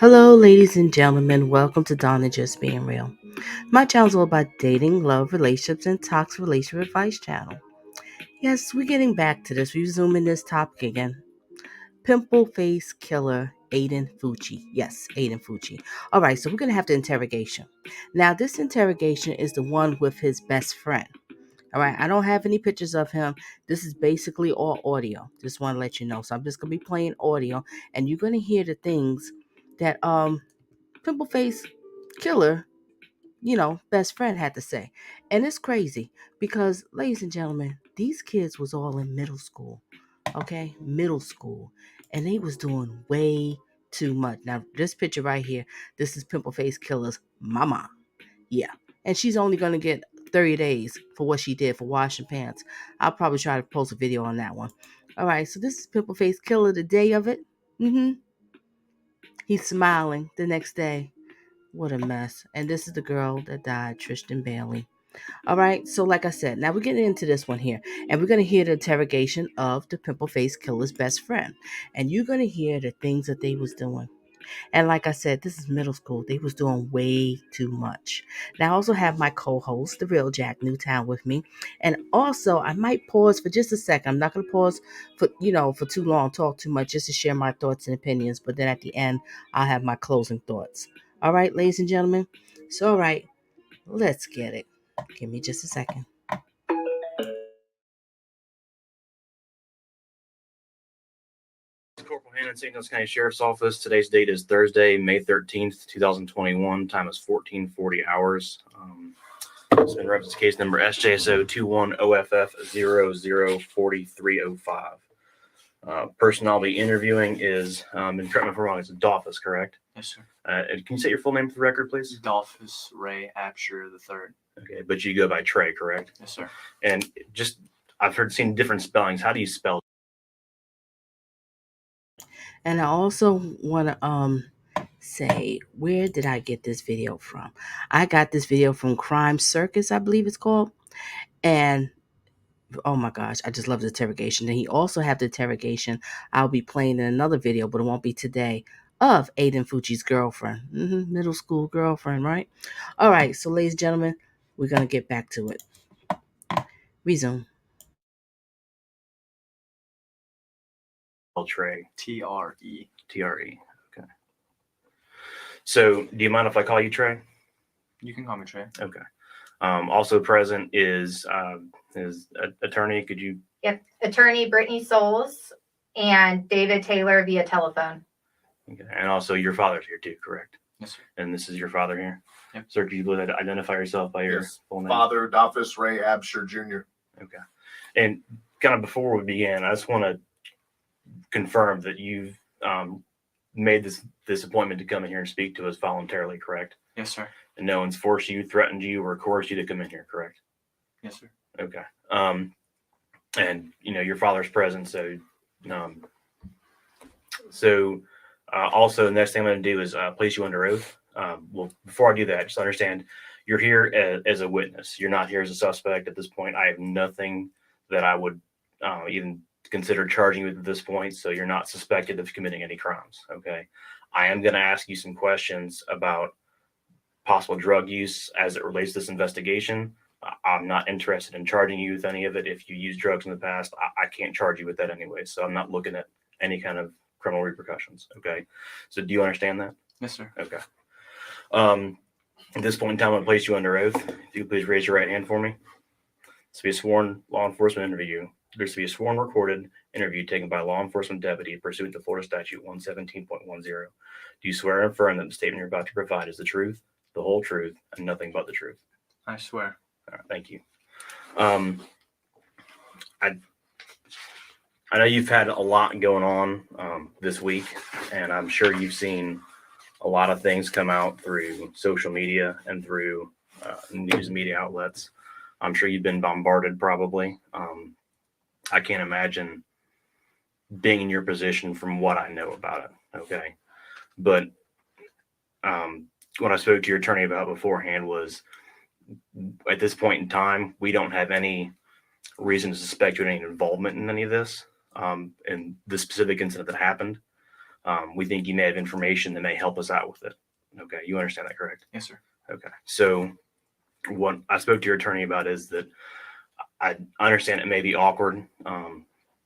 Hello, ladies and gentlemen. Welcome to Donna Just Being Real. My channel is all about dating, love, relationships, and toxic relationship advice channel. Yes, we're getting back to this. We're resuming this topic again. Pimple face killer Aiden Fucci. Yes, Aiden Fucci. All right, so we're going to have the interrogation. Now, this interrogation is the one with his best friend. All right, I don't have any pictures of him. This is basically all audio. Just want to let you know. So I'm just going to be playing audio, and you're going to hear the things that Pimple face killer, best friend had to say. And it's crazy because, ladies and gentlemen, these kids was all in middle school. Okay? Middle school. And they was doing way too much. Now, this picture right here, this is Pimple Face Killer's mama. Yeah. And she's only going to get 30 days for what she did for washing pants. I'll probably try to post a video on that one. All right. So this is Pimple Face Killer, the day of it. He's smiling the next day. What a mess. And this is the girl that died, Tristan Bailey. All right. So, like I said, now we're getting into this one here. And we're going to hear the interrogation of the Pimple Face Killer's best friend. And you're going to hear the things that they was doing. And like I said, this is middle school. They was doing way too much. Now, I also have my co-host, the real Jack Newtown, with me. And also, I might pause for just a second. I'm not going to pause for too long, talk too much, just to share my thoughts and opinions. But then at the end, I'll have my closing thoughts. All right, ladies and gentlemen. So, all right, let's get it. Give me just a second. Corporal Hannah, St. Louis County Sheriff's Office. Today's date is Thursday, May 13th, 2021. Time is 14:40 hours. It's in reference to case number SJSO 21OFF004305. Person I'll be interviewing is, and correct me if I'm wrong, it's Dolphus, correct? Yes, sir. Can you say your full name for the record, please? Dolphus Ray Absher III. Okay, but you go by Trey, correct? Yes, sir. And I've seen different spellings. How do you spell? And I also want to say, where did I get this video from? I got this video from Crime Circus, I believe it's called. And oh my gosh, I just love the interrogation. And he also have the interrogation I'll be playing in another video, but it won't be today, of Aiden Fucci's girlfriend. Middle school girlfriend, right? All right, so ladies and gentlemen, we're going to get back to it. Resume. Trey. T-R-E. T-R-E. Okay. So do you mind if I call you Trey? You can call me Trey. Okay. Also present is his attorney. Could you? Yep. Attorney Brittany Souls and David Taylor via telephone. Okay. And also your father's here too, correct? Yes, sir. And this is your father here? Yep. Sir, could you identify yourself by your full name? Father Dolphus Ray Absher Jr. Okay. And kind of before we begin, I just want to confirm that you've made this appointment to come in here and speak to us voluntarily, correct? Yes, sir. And no one's forced you, threatened you, or coerced you to come in here, correct? Yes, sir. Okay. And your father's present, so also the next thing I'm going to do is place you under oath. Well, before I do that, just understand you're here as a witness. You're not here as a suspect at this point. I have nothing that I would even consider charging you at this point, so you're not suspected of committing any crimes. Okay. I am going to ask you some questions about possible drug use as it relates to this investigation. I'm not interested in charging you with any of it. If you used drugs in the past, I can't charge you with that anyway. So I'm not looking at any kind of criminal repercussions. Okay. So do you understand that? Yes, sir. Okay. At this point in time, I'm going to place you under oath. If you please raise your right hand for me. This will be a sworn law enforcement interview. There's to be a sworn recorded interview taken by a law enforcement deputy pursuant to Florida Statute 117.10. Do you swear and affirm that the statement you're about to provide is the truth, the whole truth, and nothing but the truth? I swear. All right, thank you. I know you've had a lot going on this week, and I'm sure you've seen a lot of things come out through social media and through news media outlets. I'm sure you've been bombarded probably. I can't imagine being in your position from what I know about it. Okay. But what I spoke to your attorney about beforehand was, at this point in time, we don't have any reason to suspect you had any involvement in any of this, in the specific incident that happened. We think you may have information that may help us out with it. Okay, you understand that, correct? Yes, sir. Okay, so what I spoke to your attorney about is that I understand it may be awkward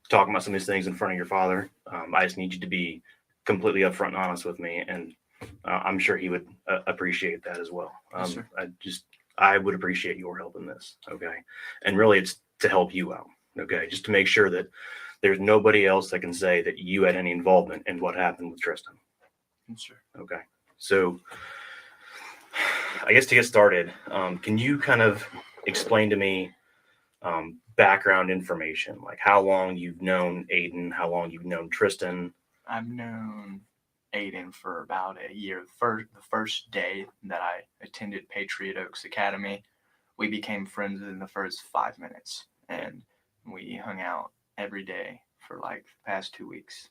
talking about some of these things in front of your father. I just need you to be completely upfront and honest with me, and I'm sure he would appreciate that as well. Yes, sir. I would appreciate your help in this. Okay, and really, it's to help you out. Okay, just to make sure that there's nobody else that can say that you had any involvement in what happened with Tristan. Yes, sir. Okay, so I guess to get started, can you kind of explain to me background information, like how long you've known Aiden, how long you've known Tristan? I've known Aiden for about a year. The first day that I attended Patriot Oaks Academy, we became friends within the first 5 minutes, and we hung out every day for like the past 2 weeks.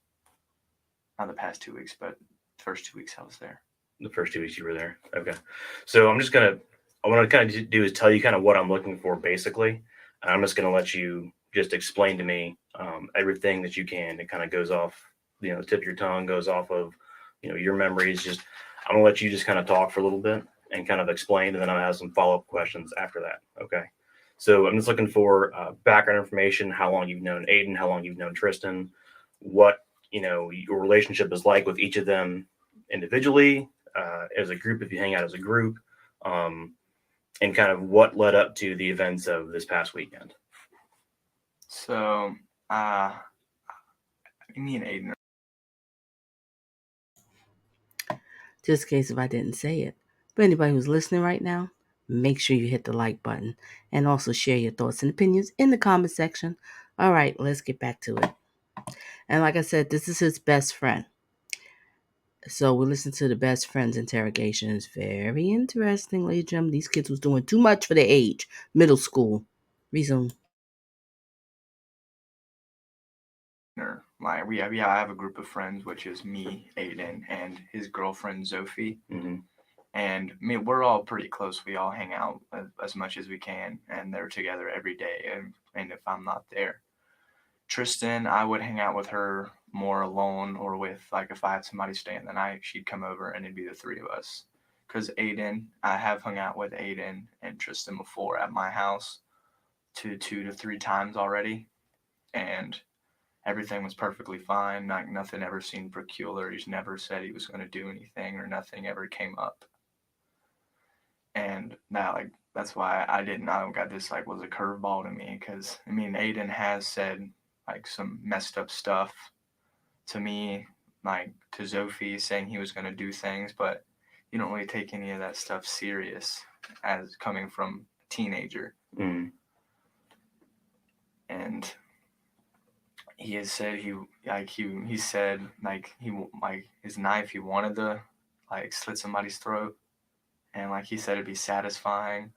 Not the past 2 weeks, but the first 2 weeks I was there. The first 2 weeks you were there. Okay. So I want to kind of do is tell you kind of what I'm looking for basically. And I'm just going to let you just explain to me everything that you can. It kind of goes off, the tip of your tongue, goes off of, your memories. Just, I'm going to let you just kind of talk for a little bit and kind of explain. And then I'll have some follow-up questions after that. Okay. So I'm just looking for background information, how long you've known Aiden, how long you've known Tristan, what, your relationship is like with each of them individually, as a group, if you hang out as a group, and kind of what led up to the events of this past weekend. So, me and Aiden. Just in case if I didn't say it. But anybody who's listening right now, make sure you hit the like button and also share your thoughts and opinions in the comment section. All right, let's get back to it. And like I said, this is his best friend. So we listened to the best friend's interrogation. It's very interesting, ladies and gentlemen. These kids was doing too much for their age. Middle school. Resume. Like I have a group of friends, which is me, Aiden, and his girlfriend Sophie. Mm-hmm. And we're all pretty close. We all hang out as much as we can, and they're together every day. And if I'm not there, Tristan, I would hang out with her more alone, or with, like, if I had somebody staying the night, she'd come over and it'd be the three of us. Because Aiden, I have hung out with Aiden and Tristan before at my house two to three times already, and everything was perfectly fine. Like, nothing ever seemed peculiar. He's never said he was going to do anything, or nothing ever came up. And now, that's why I got this, was a curveball to me, because Aiden has said some messed up stuff to me, to Sophie, saying he was going to do things, but you don't really take any of that stuff serious as coming from a teenager. Mm-hmm. And he has said he said his knife, he wanted to slit somebody's throat, and he said it'd be satisfying.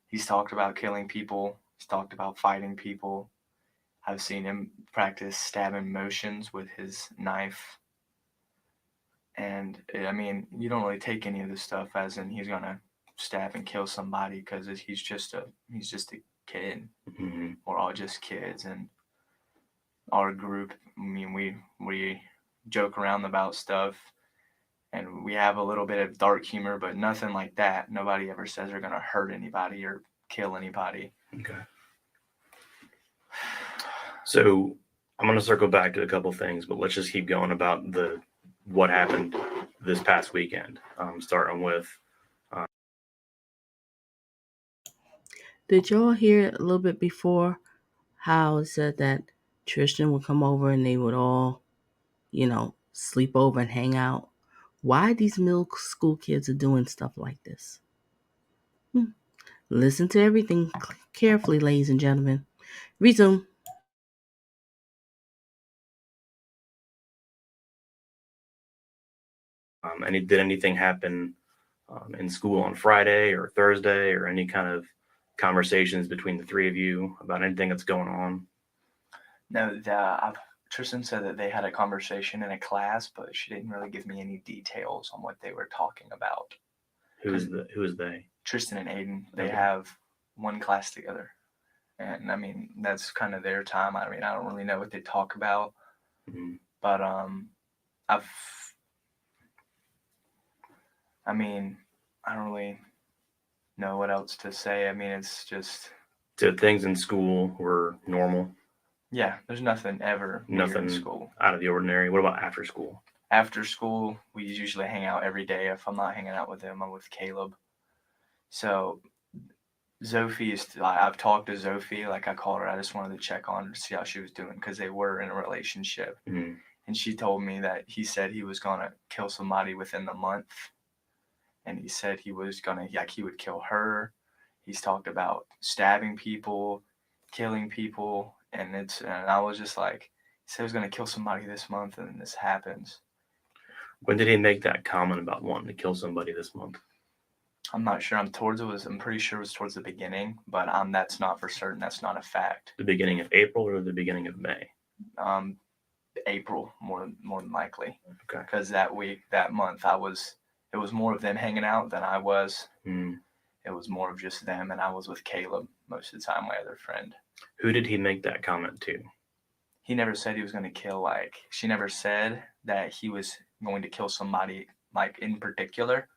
He's talked about killing people. He's talked about fighting people. I've seen him practice stabbing motions with his knife. And you don't really take any of this stuff as in he's gonna stab and kill somebody, because he's just a kid. Mm-hmm. We're all just kids, and our group, we joke around about stuff, and we have a little bit of dark humor, but nothing like that. Nobody ever says they're gonna hurt anybody or kill anybody. Okay. So I'm going to circle back to a couple things, but let's just keep going about what happened this past weekend. Starting with. Did y'all hear a little bit before how it said that Tristan would come over and they would all, sleep over and hang out? Why these middle school kids are doing stuff like this? Listen to everything carefully, ladies and gentlemen. Resume. Did anything happen in school on Friday or Thursday, or any kind of conversations between the three of you about anything that's going on? No, Tristan said that they had a conversation in a class, but she didn't really give me any details on what they were talking about. Who is they? Tristan and Aiden. They Okay. have one class together, and that's kind of their time. I don't really know what they talk about, Mm-hmm. but I mean, I don't really know what else to say. I mean, it's just, So things in school were normal, yeah, there's nothing ever weird nothing in school. out of the ordinary. What about after school? After school, we usually hang out every day. If I'm not hanging out with him, I'm with Caleb. So Zophie is, I've talked to Zophie, like I called her. I just wanted to check on her to see how she was doing because they were in a relationship. Mhm. And she told me that he said he was going to kill somebody within the month. And he said he was going to, like, he would kill her. He's talked about stabbing people, killing people. And I was just like, he said he was going to kill somebody this month, and then this happens. When did he make that comment about wanting to kill somebody this month? I'm not sure. I'm pretty sure it was towards the beginning, but that's not for certain. That's not a fact. The beginning of April or the beginning of May? April, more than likely. Okay. Because that month, it was more of them hanging out than I was. Mm. It was more of just them, and I was with Caleb most of the time, my other friend. Who did he make that comment to? He never said he was going to kill, she never said that he was going to kill somebody, in particular.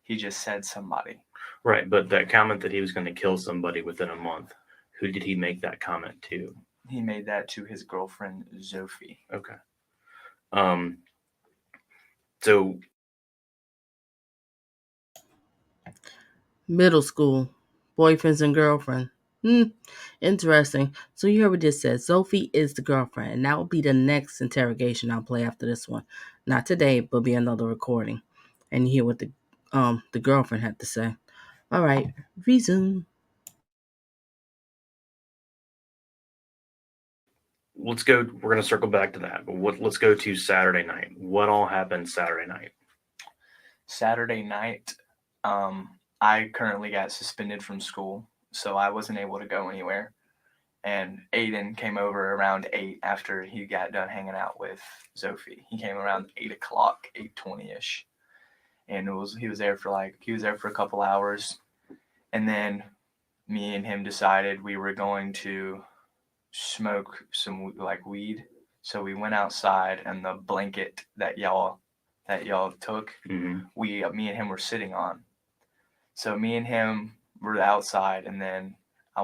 He just said somebody. Right, but that comment that he was going to kill somebody within a month, who did he make that comment to? He made that to his girlfriend, Zophie. Okay. So Middle school, boyfriends and girlfriend. Interesting. So you heard what this says. Sophie is the girlfriend, and that will be the next interrogation I'll play after this one. Not today, but be another recording, and you hear what the girlfriend had to say. All right, resume. let's go. We're going to circle back to that, but let's go to Saturday night. What all happened Saturday night? Saturday night, I currently got suspended from school, so I wasn't able to go anywhere. And Aiden came over around 8 after he got done hanging out with Zophie. He came around 8 o'clock, 8:20ish, and he was there for a couple hours, and then me and him decided we were going to smoke some weed. So we went outside, and the blanket that y'all took, Mm-hmm. me and him were sitting on. So me and him were outside, and then I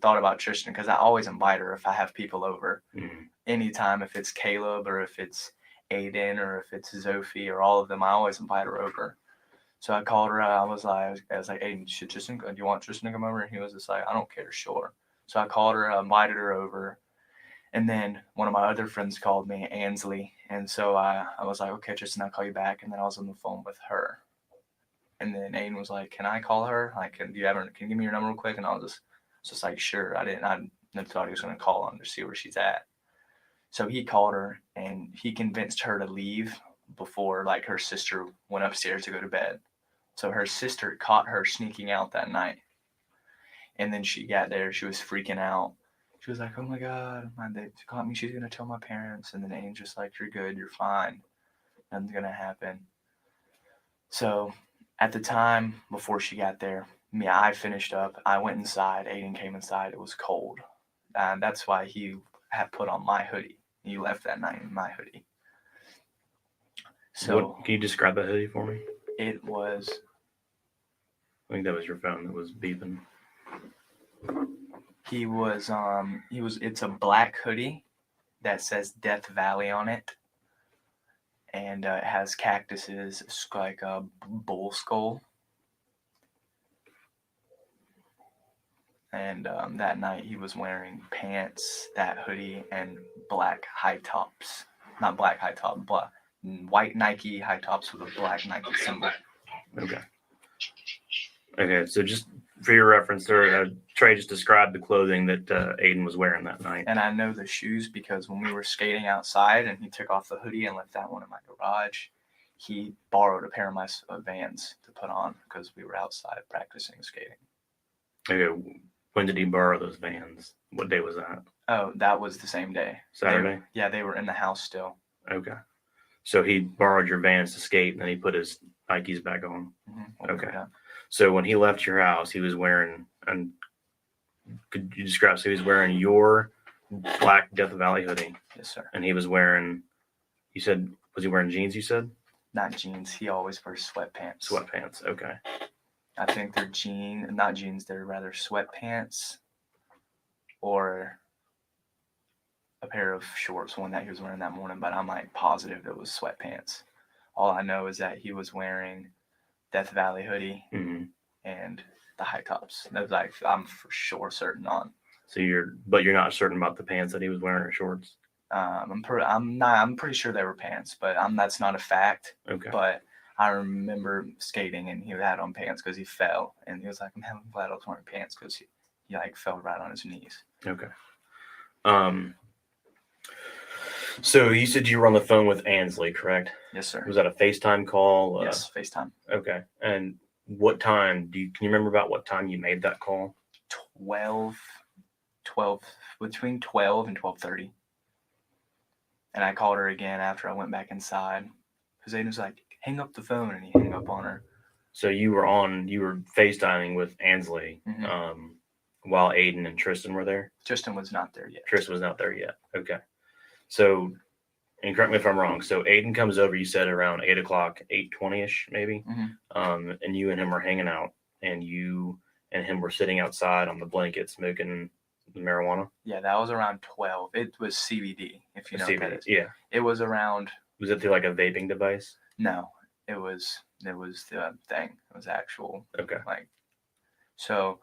thought about Tristan because I always invite her if I have people over. Mm-hmm. Anytime, if it's Caleb or if it's Aiden or if it's Zophie or all of them, I always invite her over. So I called her. I was like, Aiden, do you want Tristan to come over? And he was just like, I don't care, sure. So I called her, I invited her over. And then one of my other friends called me, Ansley. And so I was like, okay, Tristan, I'll call you back. And then I was on the phone with her. And then Aiden was like, can I call her? Can you give me your number real quick? And I was just like, sure. I thought he was going to call on to see where she's at. So he called her, and he convinced her to leave before her sister went upstairs to go to bed. So her sister caught her sneaking out that night. And then she got there. She was freaking out. She was like, oh, my God. They caught me. She's going to tell my parents. And then Aiden's just like, you're good. You're fine. Nothing's going to happen. So at the time before she got there, I finished up. I went inside. Aiden came inside. It was cold. That's why he had put on my hoodie. He left that night in my hoodie. So can you describe that hoodie for me? It was... I think that was your phone that was beeping. It's a black hoodie that says Death Valley on it. And it has cactuses, like a bull skull. And that night he was wearing pants, that hoodie, and black high tops. Not black high top, but white Nike high tops with a black Nike symbol. Okay, so just for your reference there, Trey just described the clothing that Aiden was wearing that night. And I know the shoes because when we were skating outside and he took off the hoodie and left that one in my garage, he borrowed a pair of my Vans to put on because we were outside practicing skating. Okay, when did he borrow those Vans? What day was that? Oh, that was the same day. Saturday? They were in the house still. Okay. So he borrowed your Vans to skate, and then he put his Nikes back on. Mm-hmm. Okay. So when he left your house, he was wearing, and could you describe? So he was wearing your black Death Valley hoodie. Yes, sir. And he was wearing You said, was he wearing jeans, you said? Not jeans. He always wears sweatpants. Sweatpants, okay. I think they're not jeans. They're rather sweatpants or a pair of shorts, one that he was wearing that morning, but I'm like positive it was sweatpants. All I know is that he was wearing Death Valley hoodie Mm-hmm. and the high tops. Those like I'm for sure certain on. So you're not certain about the pants that he was wearing or shorts? I'm pretty sure they were pants, but that's not a fact. Okay. But I remember skating and he had on pants because he fell, and he was like, "I'm glad I was wearing pants," because he like fell right on his knees. Okay. So you said you were on the phone with Ansley, correct? Yes, sir. Was that a FaceTime call? Yes, FaceTime. Okay. And what time can you remember about what time you made that call? 12 between 12 and 12:30. And I called her again after I went back inside because Aiden was like, "Hang up the phone," and he hung up on her. So you were FaceTiming with Ansley while Aiden and Tristan were there? Tristan was not there yet. Tristan was not there yet. Okay. So, and correct me if I'm wrong. So Aiden comes over, you said around 8 o'clock, 8:20ish maybe. And you and him were hanging out, and you and him were sitting outside on the blanket smoking marijuana. Yeah, that was around 12. It was CBD, if you know what that is. Yeah. It was around. Was it through like a vaping device? No, it was the thing. It was actual. Okay. So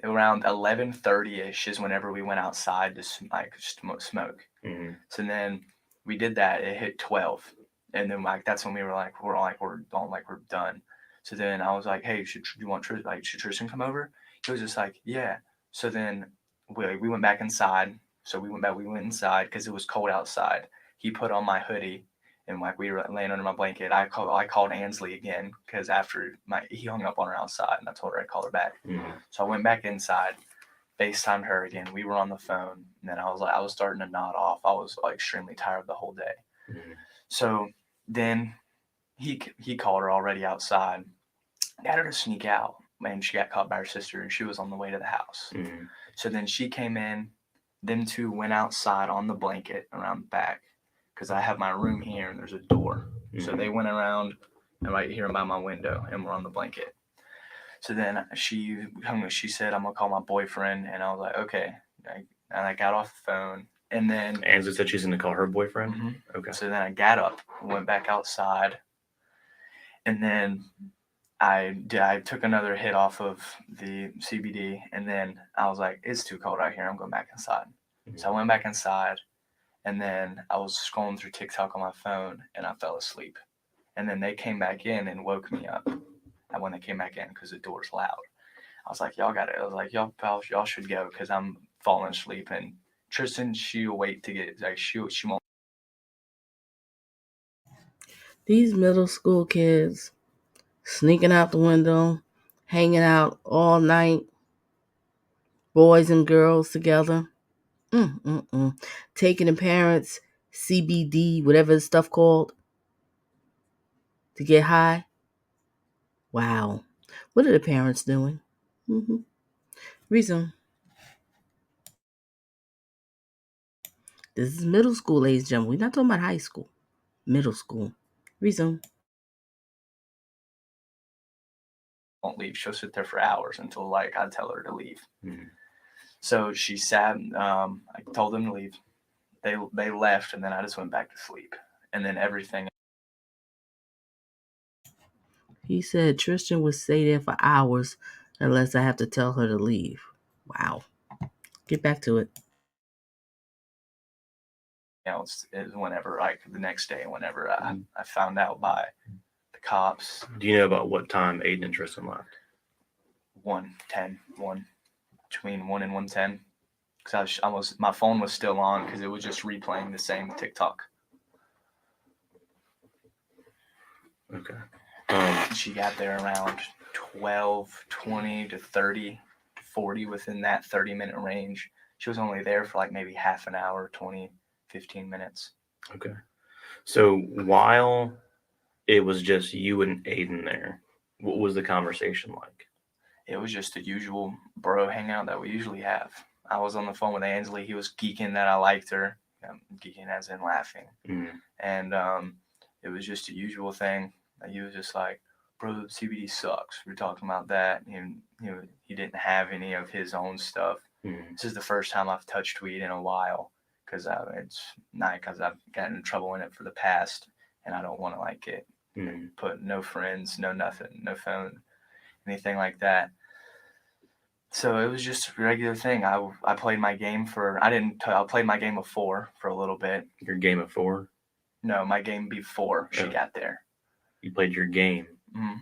around 11:30ish is whenever we went outside to smoke. Mm-hmm. So then we did that. It hit 12, and then that's when we're done. So then I was like, "Hey, should Tristan come over?" He was just like, "Yeah." So then we went back inside. So we went inside because it was cold outside. He put on my hoodie, and we were laying under my blanket. I called Ansley again because after he hung up on her outside, and I told her I'd call her back. Mm-hmm. So I went back inside, FaceTimed her again. We were on the phone, and then I was starting to nod off. I was extremely tired the whole day. Mm-hmm. So then he called her already outside, got her to sneak out, and she got caught by her sister, and she was on the way to the house. Mm-hmm. So then she came in. Them two went outside on the blanket around the back because I have my room here and there's a door. Mm-hmm. So they went around and right here by my window and we're on the blanket. So then she said, "I'm going to call my boyfriend." And I was like, "Okay." And I got off the phone. And then Ansley said she's going to call her boyfriend? Mm-hmm. Okay. So then I got up, went back outside. And then I took another hit off of the CBD. And then I was like, "It's too cold out here. I'm going back inside." Mm-hmm. So I went back inside. And then I was scrolling through TikTok on my phone and I fell asleep. And then they came back in and woke me up. And when they came back in, because the door's loud, I was like, "Y'all got it." I was like, y'all should go because I'm falling asleep. And Tristan, she'll wait to get she won't. These middle school kids sneaking out the window, hanging out all night, boys and girls together. Taking the parents' CBD, whatever the stuff called, to get high. Wow. What are the parents doing? Reason. This is middle school, ladies and gentlemen. We're not talking about high school. Middle school. Reason. Won't leave. She'll sit there for hours until I tell her to leave. Mm-hmm. So she sat. I told them to leave. They left, and then I just went back to sleep. And then everything. He said Tristan would stay there for hours unless I have to tell her to leave. Wow. Get back to it. It's whenever the next day, whenever I found out by the cops. Do you know about what time Aiden and Tristan left? 1:10, between 1 and 1:10. Because my phone was still on because it was just replaying the same TikTok. Okay. She got there around 12:20 to 40 within that 30-minute range. She was only there for maybe half an hour, 15 minutes. Okay. So while it was just you and Aiden there, what was the conversation like? It was just the usual bro hangout that we usually have. I was on the phone with Ansley. He was geeking that I liked her. geeking as in laughing. Mm-hmm. And it was just a usual thing. He was just like, bro, CBD sucks. We were talking about that. And he didn't have any of his own stuff. Mm-hmm. This is the first time I've touched weed in a while because it's not because I've gotten in trouble in it for the past, and I don't want to like it. Mm-hmm. Put no friends, no nothing, no phone, anything like that. So it was just a regular thing. I played my game I played my game of 4 for a little bit. Your game of 4? No, my game before she Oh. got there. You played your game.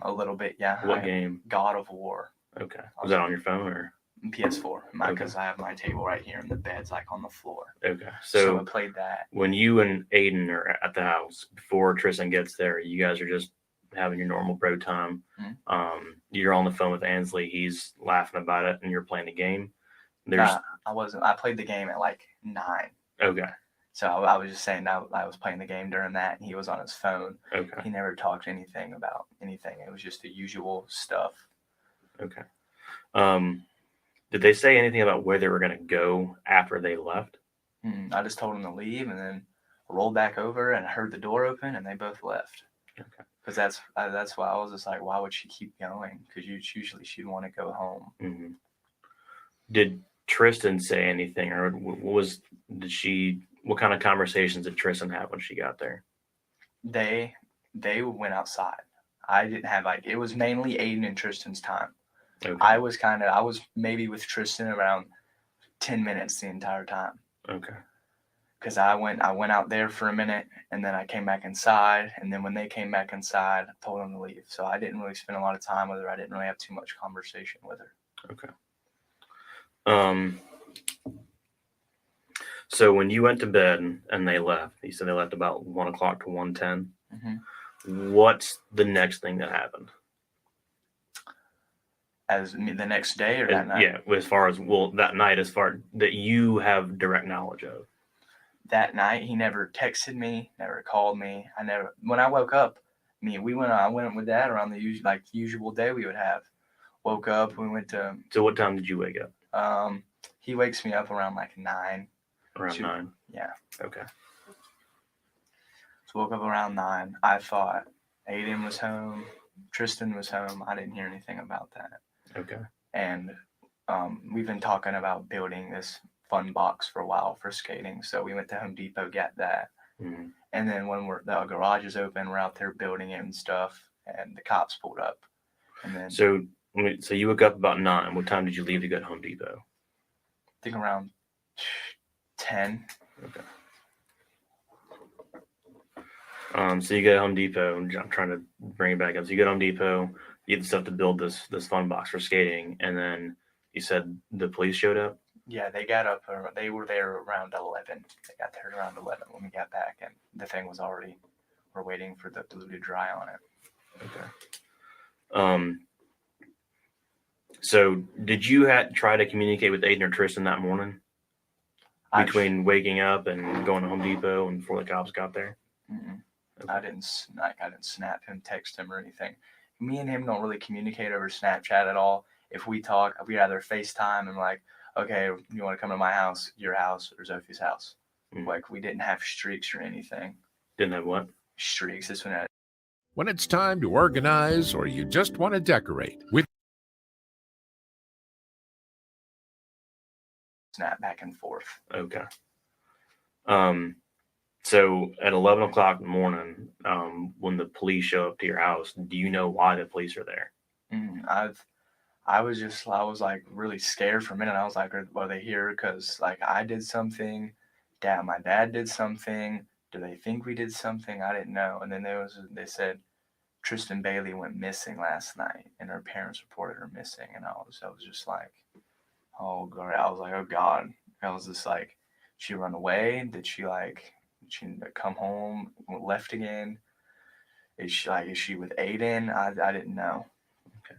A little bit, yeah. What game? God of War. Okay. Was that on your phone or? PS4, because Okay. I have my table right here and the bed's like on the floor. Okay. So I So played that. when you and Aiden are at the house before Tristan gets there, you guys are just having your normal bro time. Mhm. You're on the phone with Ansley. He's laughing about it, and you're playing the game. There's I wasn't. I played the game at like 9. okay. So I was just saying that I was playing the game during that, and he was on his phone. Okay. He never talked anything about anything. It was just the usual stuff. Okay. Did they say anything about where they were going to go after they left? I just told him to leave, and then rolled back over and heard the door open, and they both left. Okay. Because that's why I was just like, why would she keep going? Because usually she'd want to go home. Mm-hmm. Did Tristan say anything, or what kind of conversations did Tristan have when she got there? They went outside. I didn't have it was mainly Aiden and Tristan's time. Okay. I was maybe with Tristan around 10 minutes the entire time. Okay. Because I went out there for a minute, and then I came back inside, and then when they came back inside, I told them to leave. So I didn't really spend a lot of time with her. I didn't really have too much conversation with her. Okay. So when you went to bed and they left, you said they left about 1 o'clock to 1:10. Mm-hmm. What's the next thing that happened? As the next day or that night? Yeah, as far as that night, as far that you have direct knowledge of. That night, he never texted me, never called me. When I woke up, I went with Dad around the usual day we would have. Woke up, we went to. So what time did you wake up? He wakes me up around like 9. Around 9. Yeah. Okay. So woke up around 9. I thought Aiden was home, Tristan was home. I didn't hear anything about that. Okay. And we've been talking about building this fun box for a while for skating. So we went to Home Depot, got that. Mm-hmm. And then when the garage is open, we're out there building it and stuff. And the cops pulled up. And then So you woke up about 9. What time did you leave to go to Home Depot? I think around 10. Okay. So you go to Home Depot, and I'm trying to bring it back up. So you go to Home Depot, you get the stuff to build this fun box for skating, and then you said the police showed up? Yeah, they got up. They were there around 11. They got there around 11 when we got back, and the thing was already. We're waiting for the glue to dry on it. Okay. So did you try to communicate with Aiden or Tristan that morning between waking up and going to Home Depot and before the cops got there? Mm-mm. Okay. I didn't snap him, text him, or anything. Me and him don't really communicate over Snapchat at all. If we talk, we either FaceTime and like, okay, you want to come to my house, your house, or Sophie's house. Mm-hmm. Like we didn't have streaks or anything. Didn't have what? Streaks. This one had. When it's time to organize or you just want to decorate with Snap back and forth. Okay. So at 11 o'clock in the morning, when the police show up to your house, do you know why the police are there? I was like really scared for a minute. I was like, are they here because like I did something? My dad did something. Do they think we did something? I didn't know. And then they said Tristan Bailey went missing last night, and her parents reported her missing. And I was just like, oh god. I was like, oh god. I was just like, she run away? Did she come home, left again? Is she with Aiden? I didn't know. Okay.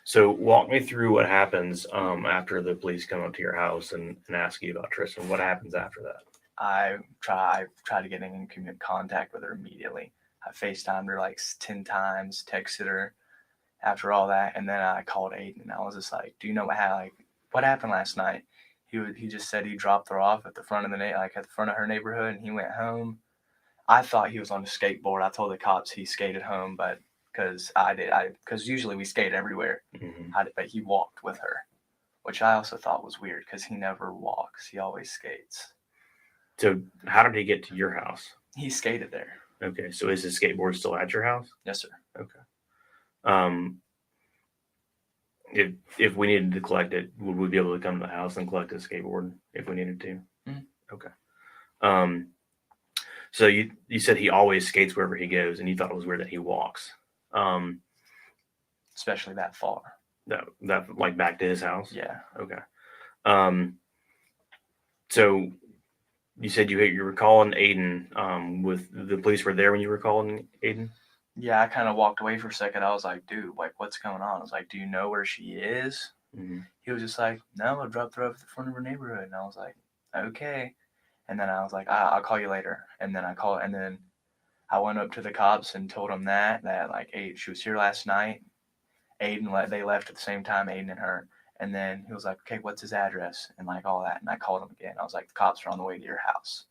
So walk me through what happens after the police come up to your house and ask you about Tristan. What happens after that? I tried to get in contact with her immediately. I FaceTimed her like 10 times, texted her after all that, and then I called Aiden and I was just like, do you know what happened last night? He just said he dropped her off at the front of at the front of her neighborhood, and he went home. I thought he was on a skateboard. I told the cops he skated home, but because usually we skate everywhere. Mhm. But he walked with her, which I also thought was weird because he never walks. He always skates. So how did he get to your house? He skated there. Okay, so is his skateboard still at your house? Yes, sir. Okay. If we needed to collect it, would we be able to come to the house and collect his skateboard if we needed to? Mhm. Okay. So you said he always skates wherever he goes, and you thought it was weird that he walks. Especially that far. That like back to his house. Yeah. Okay. So you said you were calling Aiden. With the police were there when you were calling Aiden. Yeah, I kind of walked away for a second. I was like, dude, like, what's going on? I was like, do you know where she is? Mm-hmm. He was just like, no, I dropped her off at the front of her neighborhood. And I was like, okay. And then I was like, I'll call you later. And then I went up to the cops and told them that like, hey, she was here last night. They left at the same time, Aiden and her. And then he was like, okay, what's his address? And like all that. And I called him again. I was like, the cops are on the way to your house.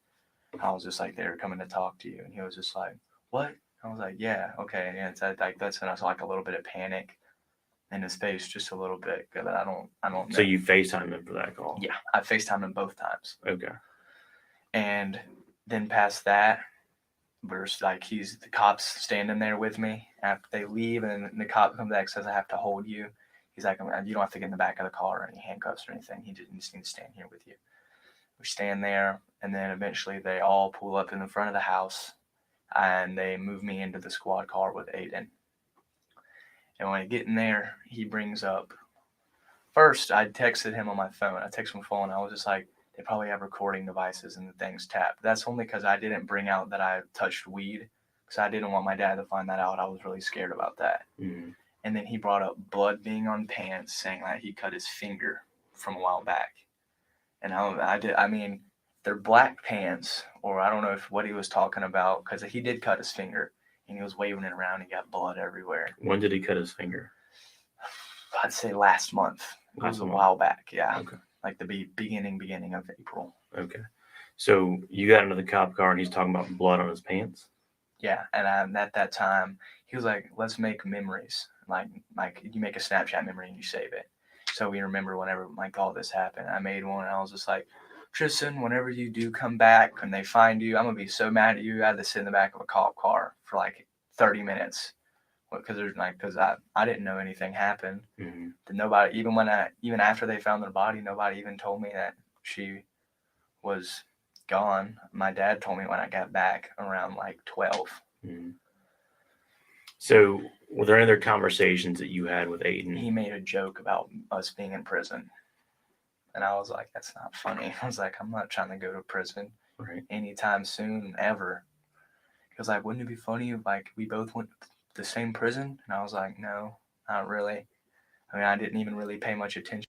I was just like, they're coming to talk to you. And he was just like, what? I was like, yeah, okay. And it's like that's when I saw like a little bit of panic in his face, just a little bit. But I don't know. So you FaceTimed him for that call? Yeah, I FaceTimed him both times. Okay. And then past that, there's like the cops standing there with me after they leave, and the cop comes back and says, I have to hold you. He's like, you don't have to get in the back of the car or any handcuffs or anything. He just needs to stand here with you. We stand there, and then eventually they all pull up in the front of the house, and they move me into the squad car with Aiden. And when I get in there, he brings up, first I texted him on my phone. I texted my phone. I was just like, they probably have recording devices and the thing's tapped. That's only because I didn't bring out that I touched weed, because I didn't want my dad to find that out. I was really scared about that. Mm-hmm. And then he brought up blood being on pants, saying that he cut his finger from a while back. And I mean, they're black pants, or I don't know what he was talking about, because he did cut his finger, and he was waving it around. He got blood everywhere. When did he cut his finger? I'd say last month. It was a while back, yeah. Okay. Like the beginning of April. Okay. So you got into the cop car, and he's talking about blood on his pants? Yeah, and at that time, he was like, let's make memories. Like you make a Snapchat memory and you save it. So we remember whenever like all this happened. I made one, and I was just like, Tristan, whenever you do come back and they find you, I'm going to be so mad at you. I had to sit in the back of a cop car for like 30 minutes. Because I didn't know anything happened. Mm-hmm. Nobody, even after they found their body, nobody even told me that she was gone. My dad told me when I got back around like 12. Mm-hmm. So were there any other conversations that you had with Aiden? He made a joke about us being in prison. And I was like, that's not funny. I was like, I'm not trying to go to prison anytime soon, ever. He was like, wouldn't it be funny if like we both went to the same prison? And I was like, no, not really. I mean, I didn't even really pay much attention.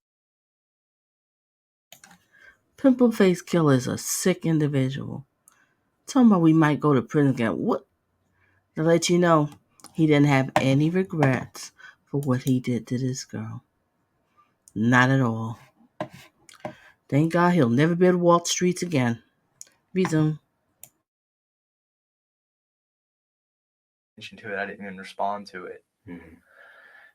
Pimple Face Killer is a sick individual. Talking about we might go to prison again. What? To let you know, he didn't have any regrets for what he did to this girl. Not at all. Thank God he'll never be able to walk the streets again. Resume. To it, I didn't even respond to it. Mm-hmm.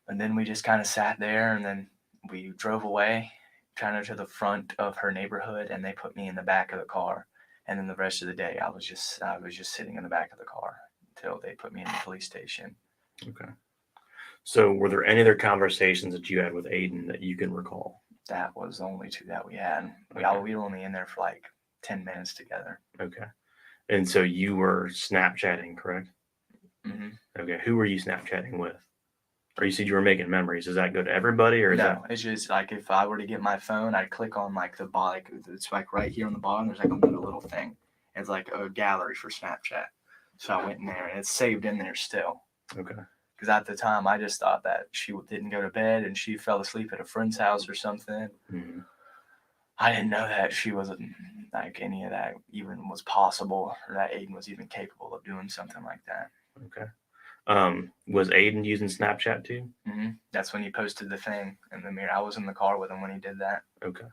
And then we just kind of sat there, and then we drove away, kind of to the front of her neighborhood, and they put me in the back of the car. And then the rest of the day, I was just sitting in the back of the car until they put me in the police station. Okay. So were there any other conversations that you had with Aiden that you can recall? That was the only two that we had. Okay. We were only in there for like 10 minutes together. Okay. And so you were Snapchatting, correct? Mm-hmm. Okay. Who were you Snapchatting with? Or you said you were making memories. Does that go to everybody, or is No, it's just like if I were to get my phone, I'd click on like the bottom. It's like right here on the bottom. There's like a little thing. It's like a gallery for Snapchat. So I went in there, and it's saved in there still. Okay. Because at the time, I just thought that she didn't go to bed and she fell asleep at a friend's house or something. Mm-hmm. I didn't know that she wasn't like any of that even was possible, or that Aiden was even capable of doing something like that. Okay. Was Aiden using Snapchat too? Mm-hmm. That's when he posted the thing in the mirror. I was in the car with him when he did that. Okay.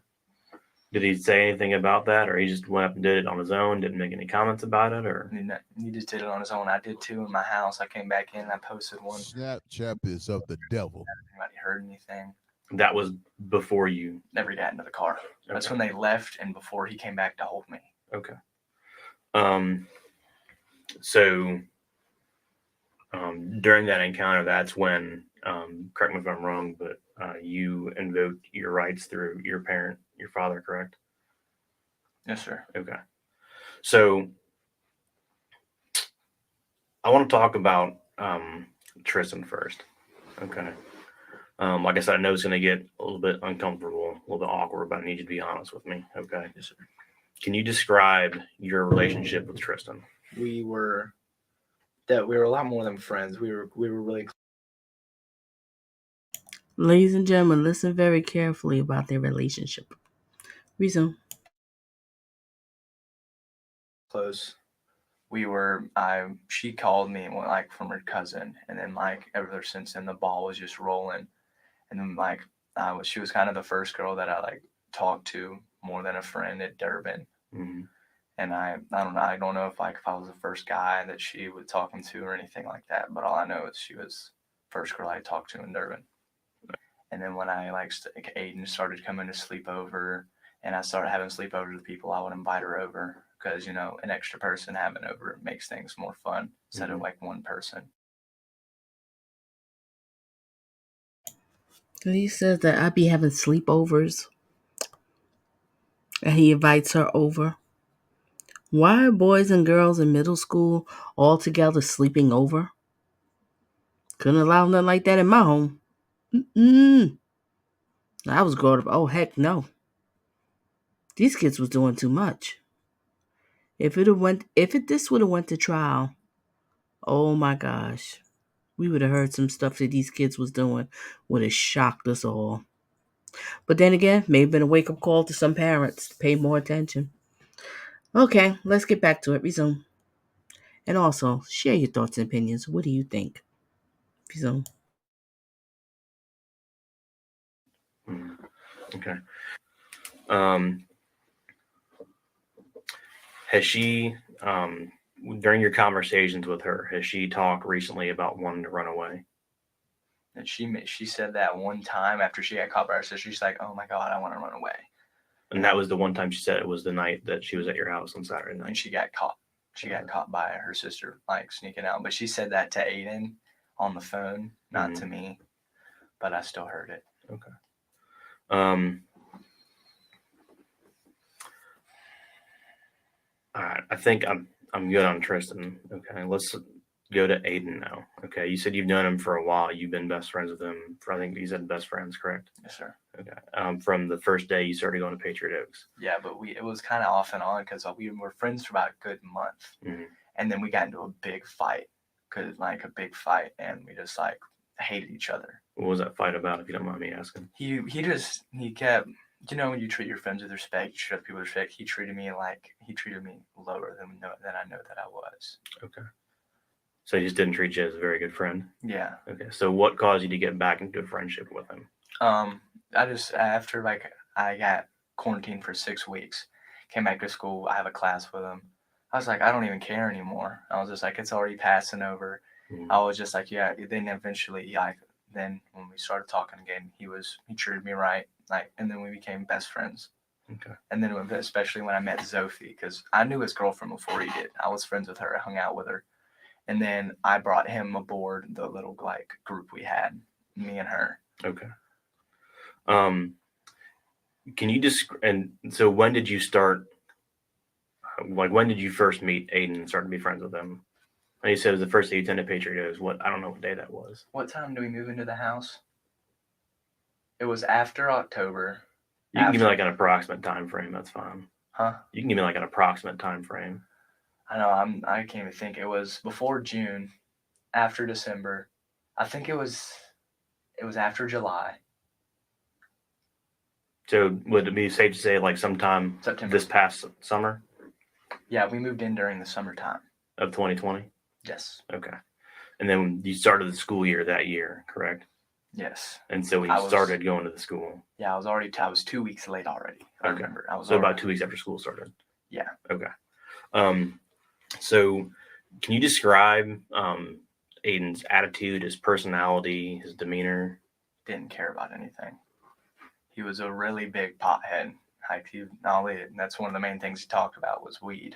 Did he say anything about that, or he just went up and did it on his own? Didn't make any comments about it, or He just did it on his own. I did too in my house. I came back in and I posted one. Snapchat is of the devil. Anybody heard anything? that was before you? Never got into the car. That's Okay. when they left and before he came back to hold me. Okay. So during that encounter, that's when, correct me if I'm wrong, but you invoked your rights through your father, correct? Yes, sir. Okay. So I want to talk about Tristan first. Okay. Like I said, I know it's going to get a little bit uncomfortable, a little bit awkward, but I need you to be honest with me. Okay. Yes, sir. Can you describe your relationship with Tristan? We were a lot more than friends. We were really Ladies and gentlemen, listen very carefully about their relationship. Resume. close. She called me like from her cousin, and then like ever since then the ball was just rolling, and then like she was kind of the first girl that I like talked to more than a friend at Durban. Mm-hmm. And I don't know. I don't know if I was the first guy that she was talking to or anything like that. But all I know is she was first girl I talked to in Durban. And then when I Aiden started coming to sleep over, and I started having sleepovers with people, I would invite her over because an extra person having over makes things more fun instead of like one person. He says that I be having sleepovers and he invites her over. Why are boys and girls in middle school all together sleeping over? Couldn't allow nothing like that in my home. I was growing up. Oh, heck no. These kids was doing too much. If this would have went to trial, oh my gosh, we would have heard some stuff that these kids was doing would have shocked us all. But then again, may have been a wake up call to some parents to pay more attention. Okay, let's get back to it. Resume. And also, share your thoughts and opinions. What do you think? Resume. Okay. Has she, during your conversations with her, has she talked recently about wanting to run away? And she said that one time after she got caught by her sister, she's like, "Oh my God, I want to run away." And that was the one time she said it was the night that she was at your house on Saturday night. And she got caught. She got caught by her sister, like sneaking out. But she said that to Aiden on the phone, not to me. But I still heard it. Okay. All right. I think I'm good on Tristan. Okay. Let's go to Aiden now. Okay. You said you've known him for a while. You've been best friends with him for, I think you said best friends, correct? Yes, sir. Okay. From the first day you started going to Patriot Oaks. Yeah, but it was kind of off and on because we were friends for about a good month. Mm-hmm. And then we got into a big fight, and we just like hated each other. What was that fight about, if you don't mind me asking? He kept, when you treat your friends with respect, you treat other people with respect. He treated me lower than I know that I was. Okay. So he just didn't treat you as a very good friend? Yeah. Okay. So what caused you to get back into a friendship with him? After I got quarantined for 6 weeks, came back to school. I have a class with him. I was like, I don't even care anymore. I was just like, it's already passing over. Mm-hmm. I was just like, yeah. Then eventually, then when we started talking again, he treated me right. And then we became best friends. Okay. And then especially when I met Sophie, because I knew his girlfriend before he did. I was friends with her. I hung out with her. And then I brought him aboard the little group we had, me and her. Okay. Can you and so when did you start? When did you first meet Aiden and start to be friends with him? And you said it was the first day you attended Patriot Oaks. I don't know what day that was. What time do we move into the house? It was after October. You can give me like an approximate time frame. That's fine. Huh? You can give me like an approximate time frame. I know. I can't even think. It was before June, after December. I think it was after July. So would it be safe to say like sometime September. This past summer? Yeah, we moved in during the summertime of 2020. Yes. Okay. And then you started the school year that year, correct? Yes. And so when I you was- started going to the school. Yeah, I was 2 weeks late already. I Okay. remember. I was So about already- 2 weeks after school started. Yeah. Okay. So can you describe Aiden's attitude, his personality, his demeanor? Didn't care about anything. He was a really big pothead. Like that's one of the main things he talked about was weed.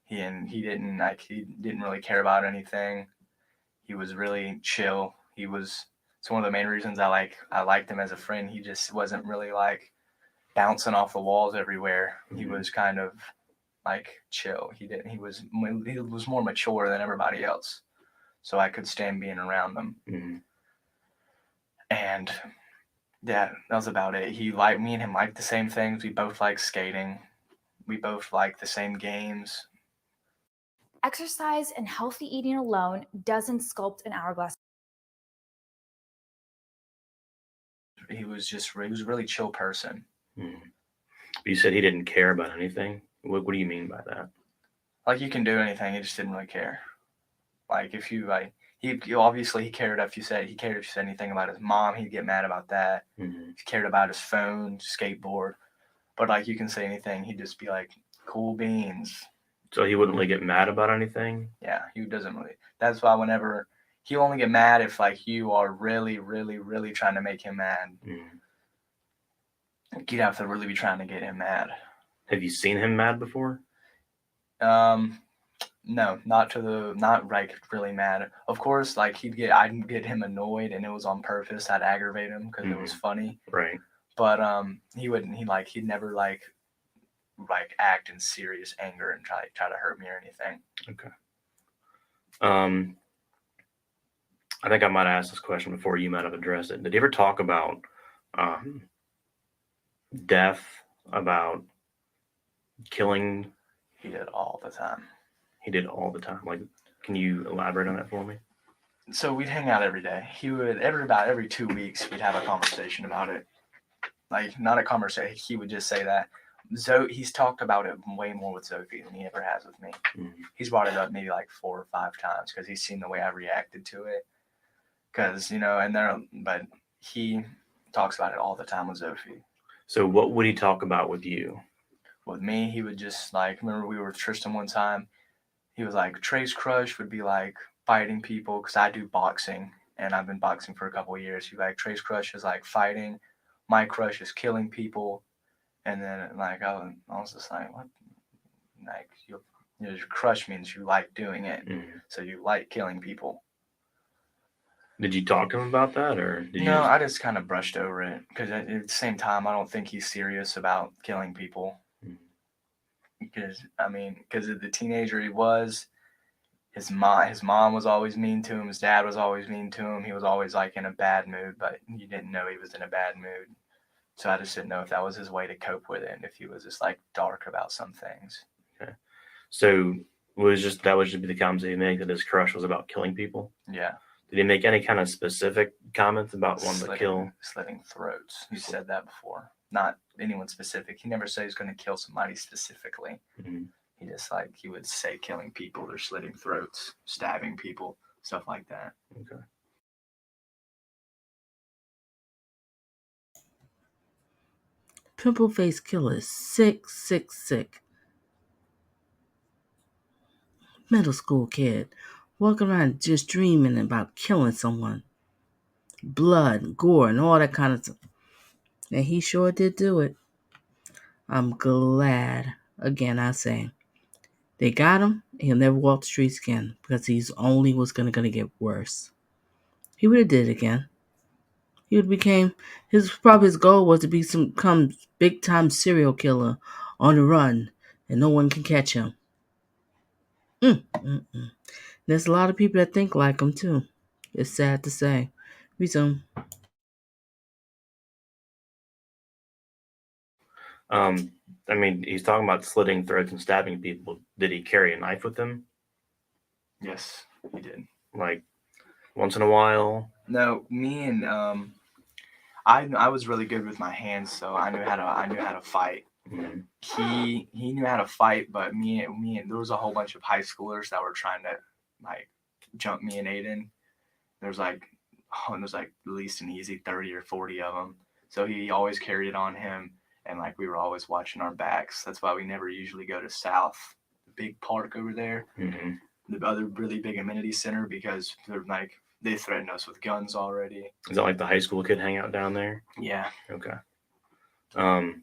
He didn't really care about anything. He was really chill. It's one of the main reasons I liked him as a friend. He just wasn't really like bouncing off the walls everywhere. He was kind of like chill. He was more mature than everybody else. So I could stand being around him. Mm-hmm. And yeah, that was about it. Me and him liked the same things. We both liked skating. We both liked the same games. Exercise and healthy eating alone doesn't sculpt an hourglass. He was a really chill person. Mm-hmm. You said he didn't care about anything. What do you mean by that? Like, you can do anything, he just didn't really care. Like, if you he cared if you said anything about his mom, he'd get mad about that. Mm-hmm. If he cared about his phone, skateboard, but like you can say anything, he'd just be like, cool beans. So he wouldn't really get mad about anything? Yeah, he doesn't really. That's why whenever he'll only get mad if like you are really, really, really trying to make him mad. Mm-hmm. You'd have to really be trying to get him mad. Have you seen him mad before? No, not like really mad. Of course, like I'd get him annoyed, and it was on purpose. I'd aggravate him because it was funny. Right. But he'd never like act in serious anger and try to hurt me or anything. Okay. I think I might have asked this question before. You might have addressed it. Did you ever talk about death, about killing? He did all the time. He did all the time. Like, can you elaborate on that for me? So we'd hang out every day. He would about every 2 weeks we'd have a conversation about it. Like, not a conversation. He would just say that. He's talked about it way more with Sophie than he ever has with me. Mm-hmm. He's brought it up maybe like 4 or 5 times because he's seen the way I reacted to it. Because but he talks about it all the time with Sophie. So what would he talk about with you? With me, he would just like, remember we were with Tristan one time. He was like, Trey's crush would be like fighting people because I do boxing and I've been boxing for a couple of years. He like, Trey's crush is like fighting. My crush is killing people. And then like I was just like, what? Like your crush means you like doing it, so you like killing people. Did you talk to him about that, or did you? No, I just kind of brushed over it because at the same time, I don't think he's serious about killing people. Because of the teenager he was, his mom was always mean to him. His dad was always mean to him. He was always like in a bad mood, but you didn't know he was in a bad mood. So I just didn't know if that was his way to cope with it, and if he was just like dark about some things. Okay. So that would just be the comments that he made, that his crush was about killing people? Yeah. Did he make any kind of specific comments about wanting to kill? Slitting throats. He said that before. Not anyone specific. He never said he's going to kill somebody specifically. Mm-hmm. He just he would say killing people or slitting throats, stabbing people, stuff like that. Okay. Pimple face killer is sick, sick, sick. Middle school kid walking around just dreaming about killing someone. Blood, gore, and all that kind of stuff. And he sure did do it. I'm glad, again I say, they got him. He'll never walk the streets again because he's only was gonna get worse. He would have did it again. He would became his goal was to become big time serial killer on the run, and no one can catch him. There's a lot of people that think like him too. It's sad to say. Resume. He's talking about slitting throats and stabbing people. Did he carry a knife with him? Yes, he did. Like once in a while? No, me and I was really good with my hands, so I knew how to fight. Mm-hmm. He knew how to fight, but me and there was a whole bunch of high schoolers that were trying to like jump me and Aiden. There's like and there's like at least an easy 30 or 40 of them. So he always carried it on him, and like we were always watching our backs. That's why we never usually go to South, the big park over there, the other really big amenity center, because they're like they threaten us with guns already. Is that like the high school kid hangout down there? Yeah. Okay. So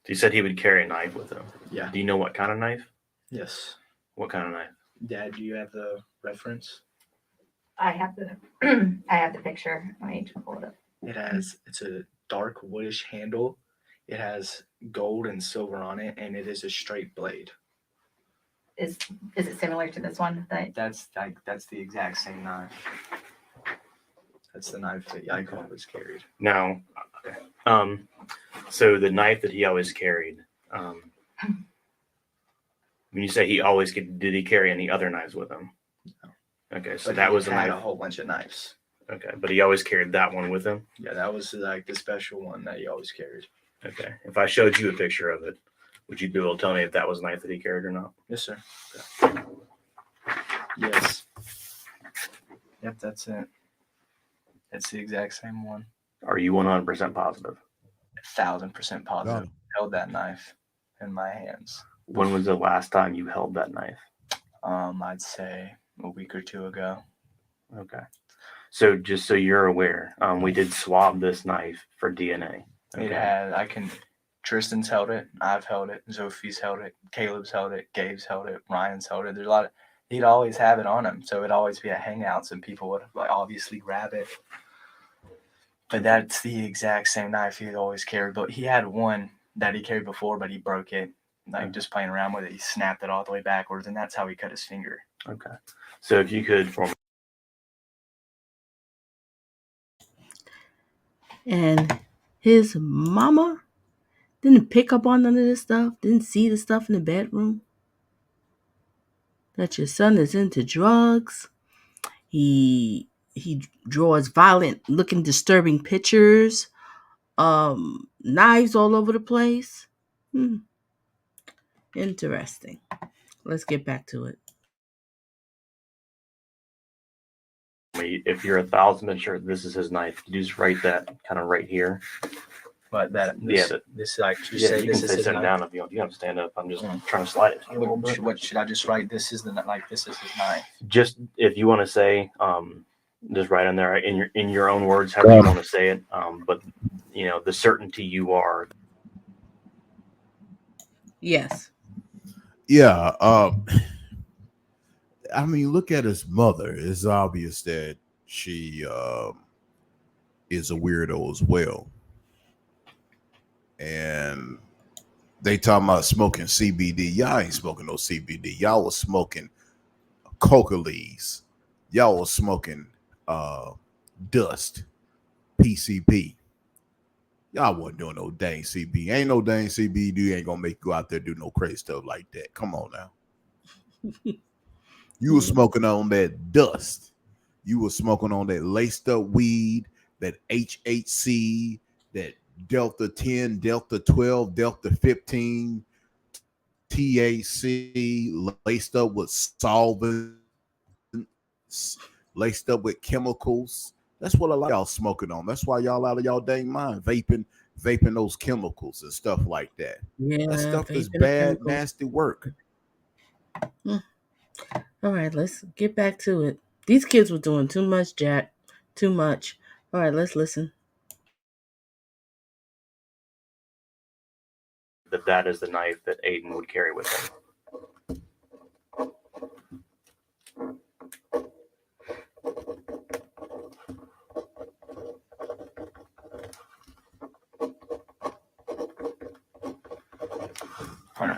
you said he would carry a knife with him. Yeah. Do you know what kind of knife? Yes. What kind of knife? Dad, do you have the reference? I have the I have the picture. Let me just pull it up. It's a dark woodish handle. It has gold and silver on it, and it is a straight blade. Is it similar to this one? That's the exact same knife. That's the knife that Yike always carried. Now, so the knife that he always carried, when you say he always did he carry any other knives with him? No. Okay, so But that he was a had knife. a whole bunch of knives. Okay, but he always carried that one with him? Yeah, that was like the special one that he always carried. Okay. If I showed you a picture of it, would you be able to tell me if that was a knife that he carried or not? Yes, sir. Okay. Yes. Yep, that's it. That's the exact same one. Are you 100% positive? 1,000% positive. Donna. I held that knife in my hands. When was the last time you held that knife? I'd say a week or two ago. Okay. So just so you're aware, we did swab this knife for DNA. Okay. Tristan's held it, I've held it, Zophie's held it, Caleb's held it, Gabe's held it, Ryan's held it. There's a lot of, he'd always have it on him. So it'd always be at hangouts and people would like obviously grab it. But that's the exact same knife he'd always carried. But he had one that he carried before, but he broke it. Like just playing around with it, he snapped it all the way backwards, and that's how he cut his finger. Okay. So if you could form. And his mama didn't pick up on none of this stuff, didn't see the stuff in the bedroom. That your son is into drugs. He draws violent looking disturbing pictures. Knives all over the place. Interesting. Let's get back to it. If you're 1,000% sure this is his knife, you just write that kind of right here. But this like you Yeah, say you this can is say his sit knife. down if you want. You have to stand up. I'm just trying to slide it to you a little bit. What should I just write? This is this is his knife. Just if you want to say, just write in there in your own words, however you want to say it. But you know the certainty you are. Yes. Yeah. I mean, look at his mother. It's obvious that she is a weirdo as well. And they talking about smoking CBD. Y'all ain't smoking no CBD. Y'all was smoking coca leaves. Y'all was smoking dust, PCP. Y'all wasn't doing no dang CBD. Ain't no dang CBD ain't gonna make you go out there do no crazy stuff like that. Come on now. You were smoking on that dust. You were smoking on that laced up weed, that HHC, that Delta 10, Delta 12, Delta 15, THC, laced up with solvents, laced up with chemicals. That's what a lot of y'all smoking on. That's why y'all out of y'all dang mind vaping those chemicals and stuff like that. Yeah. That stuff is vaping bad, chemicals. nasty work. All right, let's get back to it. These kids were doing too much, Jack. Too much. All right, let's listen. That is the knife that Aiden would carry with him.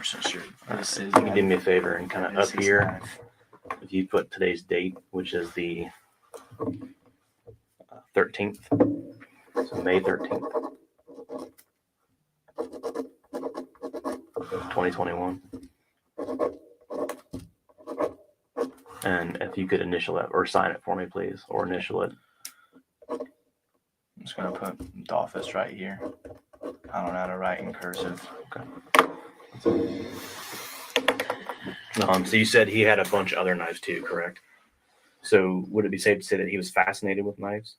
Sure. You can do me a favor and kind of up here, if you put today's date, which is the 13th, so May 13th, 2021. And if you could initial that or sign it for me, please, or initial it. I'm just gonna put the office right here. I don't know how to write in cursive. Okay. So you said he had a bunch of other knives too, correct? So would it be safe to say that he was fascinated with knives?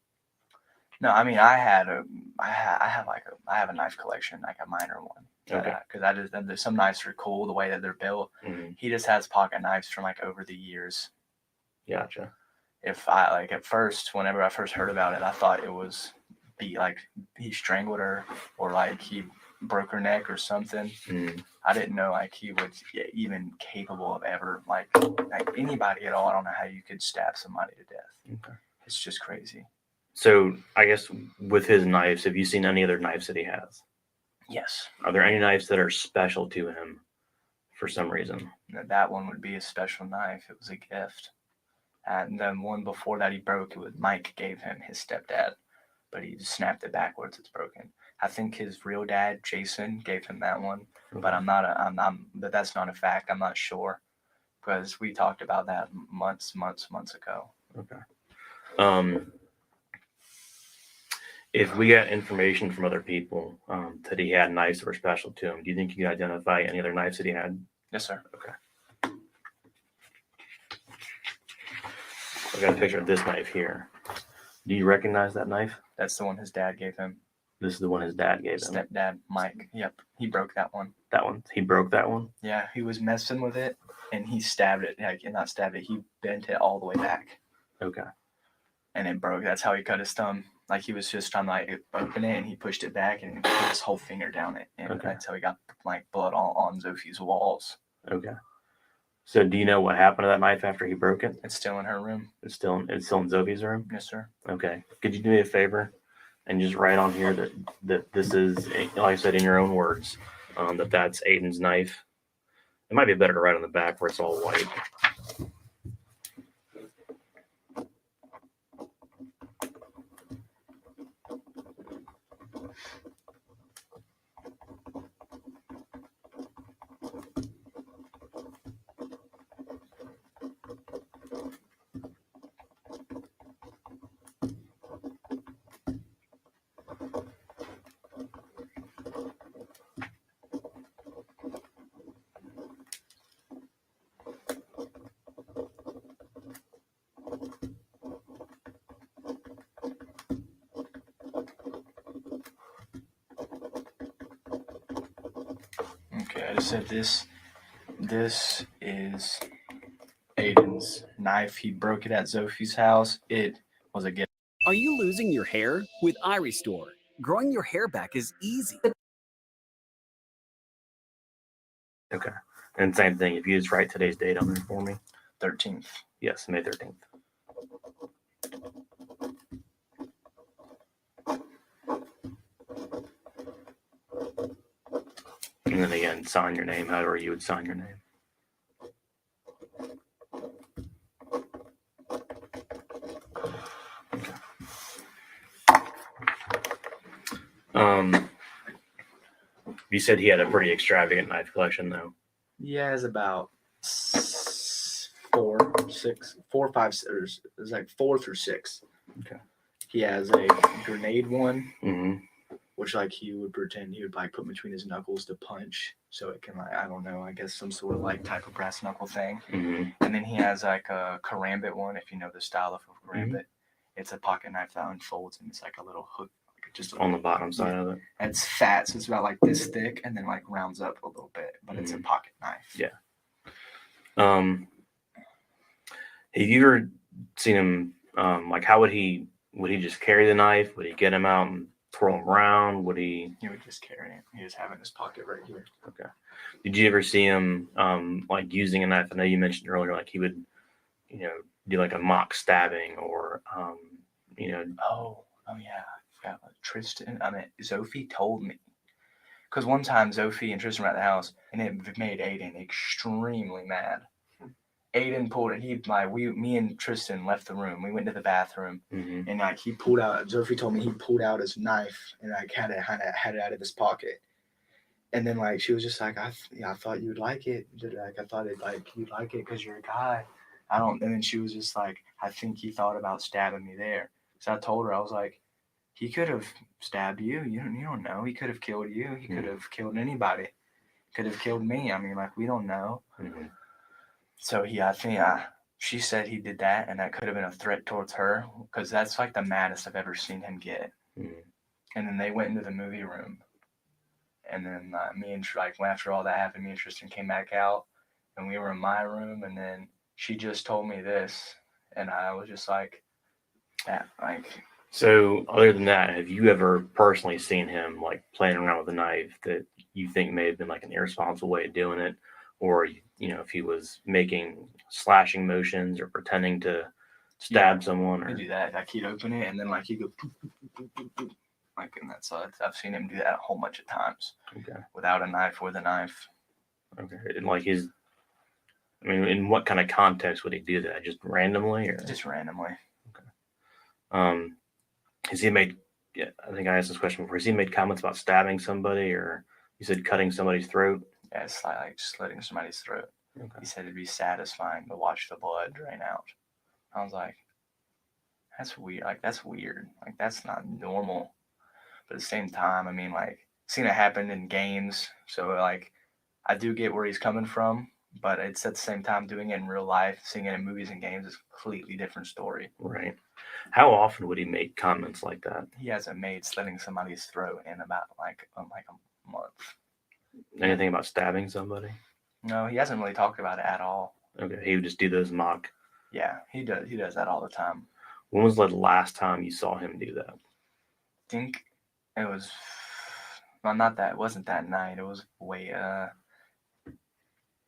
No, I mean I have a knife collection, like a minor one. Okay. Because some knives are cool the way that they're built. Mhm. He just has pocket knives from like over the years. Gotcha. If I like at first, whenever I first heard about it, I thought it was he strangled her or like he broke her neck or something. Mm. I didn't know like he was even capable of ever like anybody at all. I don't know how you could stab somebody to death. Okay. It's just crazy. So I guess with his knives, have you seen any other knives that he has? Yes. Are there any knives that are special to him for some reason? That one would be a special knife. It was a gift. And then one before that he broke, it was Mike gave him, his stepdad, but he just snapped it backwards. It's broken. I think his real dad, Jason, gave him that one, but but that's not a fact. I'm not sure because we talked about that months ago. Okay. If we got information from other people that he had knives that were special to him, do you think you can identify any other knives that he had? Yes, sir. Okay. I got a picture of this knife here. Do you recognize that knife? That's the one his dad gave him. This is the one his dad gave him. Stepdad, Mike. Yep. He broke that one. That one. He broke that one? Yeah, he was messing with it and he stabbed it. Like, not stabbed it, he bent it all the way back. Okay. And it broke. That's how he cut his thumb. Like he was just trying to like open it and he pushed it back and put his whole finger down it. And Okay. that's how he got like blood on Zophie's walls. Okay. So do you know what happened to that knife after he broke it? It's still in her room. It's still in Zophie's room? Yes, sir. Okay. Could you do me a favor and just write on here that this is, like I said, in your own words, that's Aiden's knife? It might be better to write on the back where it's all white. Okay, I just said this is Aiden's knife. He broke it at Zophie's house. It was a gift. Are you losing your hair? With iRestore, growing your hair back is easy. Okay. And same thing. If you just write today's date on there for me. 13th. Yes, May 13th. And then again, sign your name however you would sign your name. Okay. You said he had a pretty extravagant knife collection, though. He has about 4, 5. There's like 4 through 6. Okay. He has a grenade one, Mm-hmm. which like he would pretend he would like put between his knuckles to punch, so it can like I don't know, I guess some sort of like type of brass knuckle thing. Mm-hmm. And then he has like a karambit one, if you know the style of a karambit. Mm-hmm. It's a pocket knife that unfolds and it's like a little hook, just on the bottom side of it. And it's fat, so it's about like this thick, and then like rounds up a little bit, but it's a pocket knife. Yeah. Have you ever seen him? Like, how would he just carry the knife? Would he get him out and twirl him around? Would he? He would just carry it. He was having his pocket right here. Okay. Did you ever see him like using a knife? I know you mentioned earlier, like he would, do like a mock stabbing or Oh yeah. Yeah, Tristan. Zophie told me, because one time Zophie and Tristan were at the house, and it made Aiden extremely mad. Aiden pulled it. Me and Tristan left the room. We went to the bathroom, mm-hmm. and like he pulled out. Zophie told me he pulled out his knife and like had it out of his pocket. And then like she was just like, I thought you'd like it. Like I thought you'd like it because you're a guy. And then she was just like, I think he thought about stabbing me there. So I told her, I was like, he could have stabbed you. You don't know. He could have killed you. He could have killed anybody. Could have killed me. I mean, like, we don't know. Mm-hmm. So she said he did that, and that could have been a threat towards her, because that's like the maddest I've ever seen him get. Mhm. And then they went into the movie room, and then me and like after all that happened, me and Tristan came back out, and we were in my room, and then she just told me this, and I was just like, that, like. So, other than that, have you ever personally seen him like playing around with a knife that you think may have been like an irresponsible way of doing it, or if he was making slashing motions or pretending to stab someone, He'd or do that. Like he'd open it, and then like he'd go, boop, boop, boop, boop, boop. Like, and that's I've seen him do that a whole bunch of times. Okay. Without a knife, with a knife. Okay, and like in what kind of context would he do that? Just randomly, or just randomly? Okay. Has he made? Yeah, I think I asked this question before. Has he made comments about stabbing somebody, or you said cutting somebody's throat? Yeah, it's like slitting somebody's throat. Okay. He said it'd be satisfying to watch the blood drain out. I was like, that's weird. Like, that's weird. Like, that's not normal. But at the same time, I mean, like, seen it happen in games. So, like, I do get where he's coming from. But it's at the same time doing it in real life, seeing it in movies and games is a completely different story. Right. How often would he make comments like that? He hasn't made slitting somebody's throat in about like a month. Anything about stabbing somebody? No, he hasn't really talked about it at all. Okay, he would just do those mock. Yeah, he does. He does that all the time. When was the last time you saw him do that? I think it was. Well, not that. It wasn't that night. It was way. I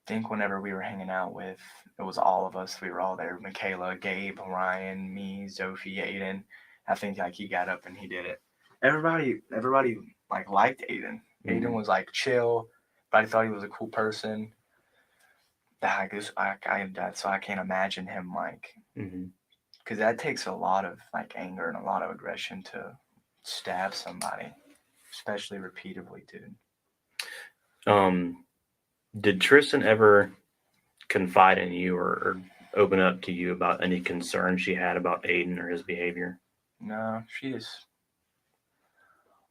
think whenever we were hanging out with, it was all of us. We were all there. Michaela, Gabe, Ryan, me, Sophie, Aiden. I think like he got up and he did it. Everybody like liked Aiden. Aiden was like chill, but I thought he was a cool person. So I can't imagine him like, because that takes a lot of like anger and a lot of aggression to stab somebody, especially repeatedly, dude. Did Tristan ever confide in you or open up to you about any concerns she had about Aiden or his behavior? No, she just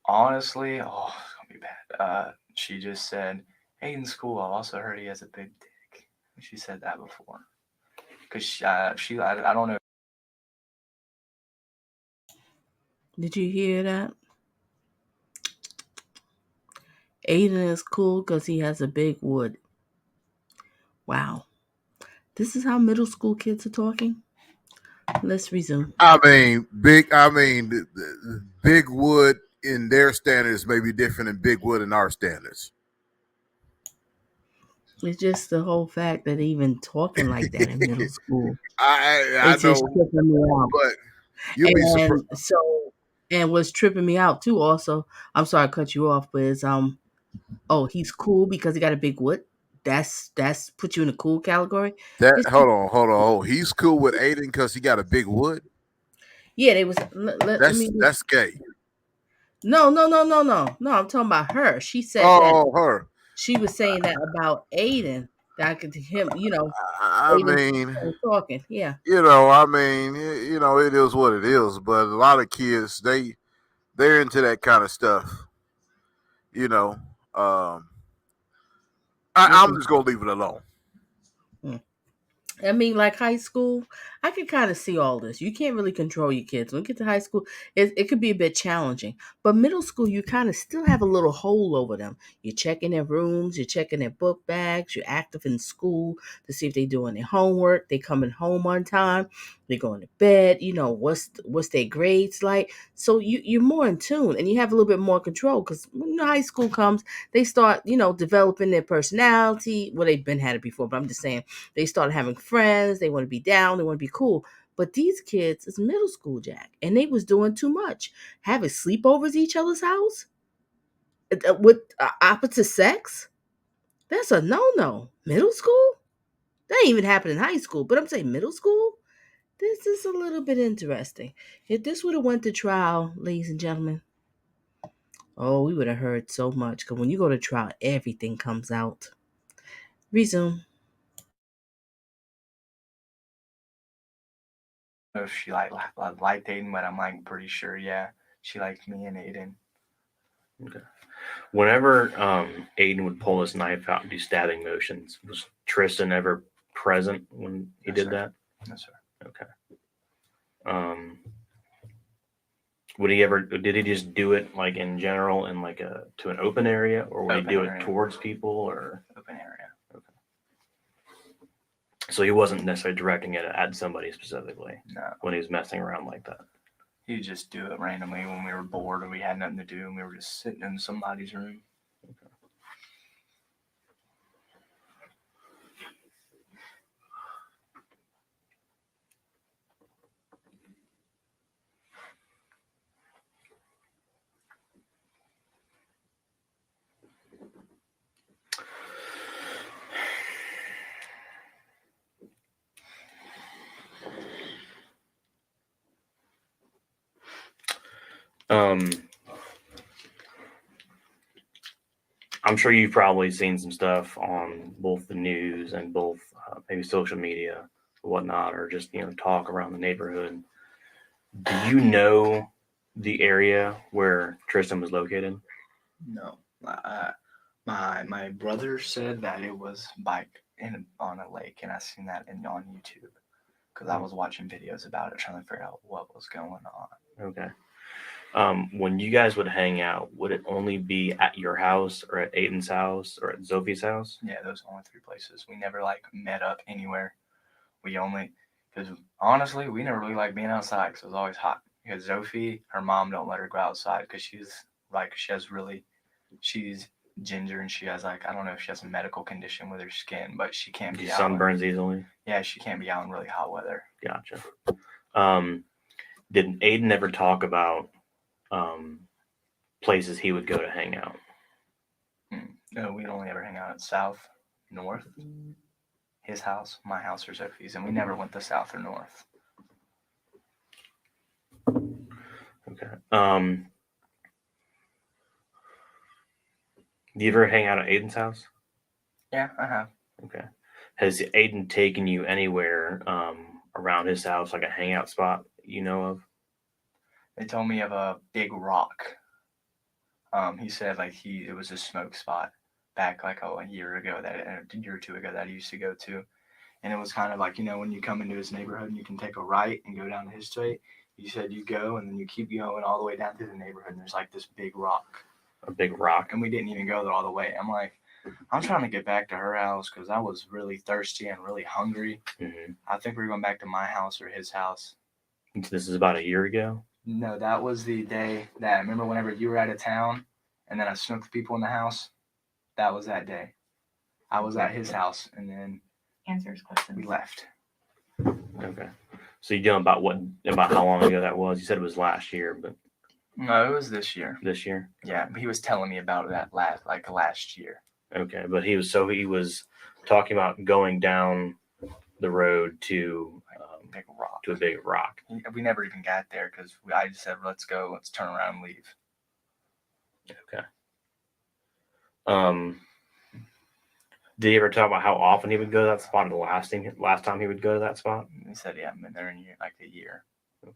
honestly, it's gonna be bad. She just said, Aiden's cool. I also heard he has a big dick. She said that before. Because I don't know. Did you hear that? Aiden is cool because he has a big wood. Wow. This is how middle school kids are talking? Let's resume. Big wood in their standards may be different than big wood in our standards. It's just the whole fact that even talking like that in middle school. I It's just know, tripping me out. but you'll be surprised. And what's tripping me out too also, I'm sorry to cut you off, but it's he's cool because he got a big wood. That's put you in a cool category. Hold on. He's cool with Aiden because he got a big wood. Yeah, they was. Let me. That's gay. No. I'm talking about her. She said that. Her. She was saying that about Aiden. That could him, I Aiden mean, talking. Yeah. it is what it is. But a lot of kids, they're into that kind of stuff. I'm just gonna leave it alone. I mean, like high school, I can kind of see all this. You can't really control your kids. When you get to high school, it could be a bit challenging. But middle school, you kind of still have a little hold over them. You're checking their rooms, you're checking their book bags, you're active in school to see if they're doing their homework, they coming home on time, they're going to bed, what's their grades like. So you're more in tune and you have a little bit more control because when high school comes, they start, developing their personality. Well, they've been had it before, but I'm just saying they start having friends. They want to be down. They want to be cool. But these kids is middle school, Jack, and they was doing too much. Having sleepovers at each other's house with opposite sex. That's a no-no. Middle school? That ain't even happened in high school. But I'm saying middle school? This is a little bit interesting. If this would have went to trial, ladies and gentlemen, we would have heard so much. Because when you go to trial, everything comes out. Resume. If she liked Aiden, but I'm like pretty sure, yeah, she liked me and Aiden. Okay. Whenever Aiden would pull his knife out and do stabbing motions, was Tristan ever present when he did that? Yes, sir. Okay. Did he just do it like in general in like to an open area, or would he Open do area. it towards people, or? Open area. So he wasn't necessarily directing it at somebody specifically No. when he was messing around like that. He would just do it randomly when we were bored or we had nothing to do and we were just sitting in somebody's room. I'm sure you've probably seen some stuff on both the news and both maybe social media, whatnot, or just talk around the neighborhood. Do you know the area where Tristan was located? No. My brother said that it was on a lake, and I seen that on YouTube because I was watching videos about it, trying to figure out what was going on. Okay. When you guys would hang out, would it only be at your house or at Aiden's house or at Sophie's house? Yeah, those are only 3 places. We never met up anywhere. Because honestly, we never really liked being outside because it was always hot. Because Sophie, her mom don't let her go outside because she's ginger and she has I don't know if she has a medical condition with her skin, but she can't be out. Sunburns easily? Yeah, she can't be out in really hot weather. Gotcha. Did Aiden ever talk about places he would go to hang out? No, we'd only ever hang out at south, north. His house, my house, or Sophie's, and we never went to south or north. Okay. Do you ever hang out at Aiden's house? Yeah, I have. Okay. Has Aiden taken you anywhere around his house, like a hangout spot you know of? They told me of a big rock. He said it was a smoke spot back a year or 2 ago that he used to go to. And it was kind of when you come into his neighborhood and you can take a right and go down to his street. He said you go and then you keep going all the way down through the neighborhood and there's this big rock. A big rock? And we didn't even go there all the way. I'm trying to get back to her house because I was really thirsty and really hungry. Mm-hmm. I think we're going back to my house or his house. This is about a year ago? No, that was the day that, remember whenever you were out of town and then I snooked the people in the house? That was that day. I was at his house and then Answers questions. we left. Okay. So you know about how long ago that was? You said it was last year, but No, it was this year. this year? Yeah, he was telling me about that last year. Okay, but he was talking about going down the road to Big rock. a big rock. We never even got there because I just said, let's go, let's turn around and leave. Okay. Did he ever talk about how often he would go to that spot, or the last time he would go to that spot? He said he hadn't been there in a year. Okay.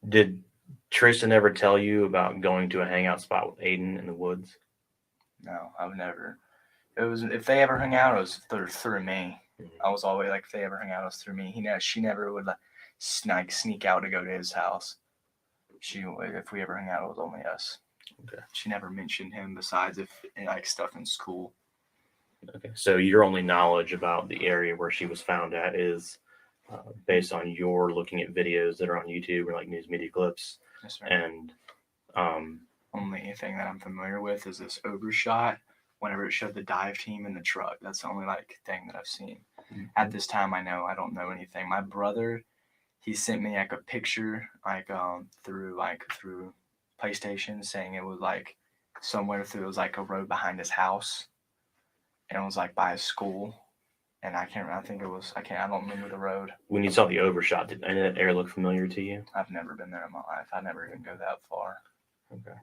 Did Tristan ever tell you about going to a hangout spot with Aiden in the woods? No, I've never. It was if they ever hung out, it was through me. I was always if they ever hung out, it was through me. She never would sneak out to go to his house. If we ever hung out, it was only us. Okay. She never mentioned him besides if stuff in school. Okay. So your only knowledge about the area where she was found at is based on your looking at videos that are on YouTube or news media clips. Yes, sir. And only thing that I'm familiar with is this overshot whenever it showed the dive team in the truck. That's the only thing that I've seen. Mm-hmm. At this time, I don't know anything. My brother, he sent me a picture through PlayStation saying it was somewhere through, it was a road behind his house, and it was by his school. And I don't remember the road. When you saw the overshot, did any of that area look familiar to you? I've never been there in my life. I never even go that far. Okay.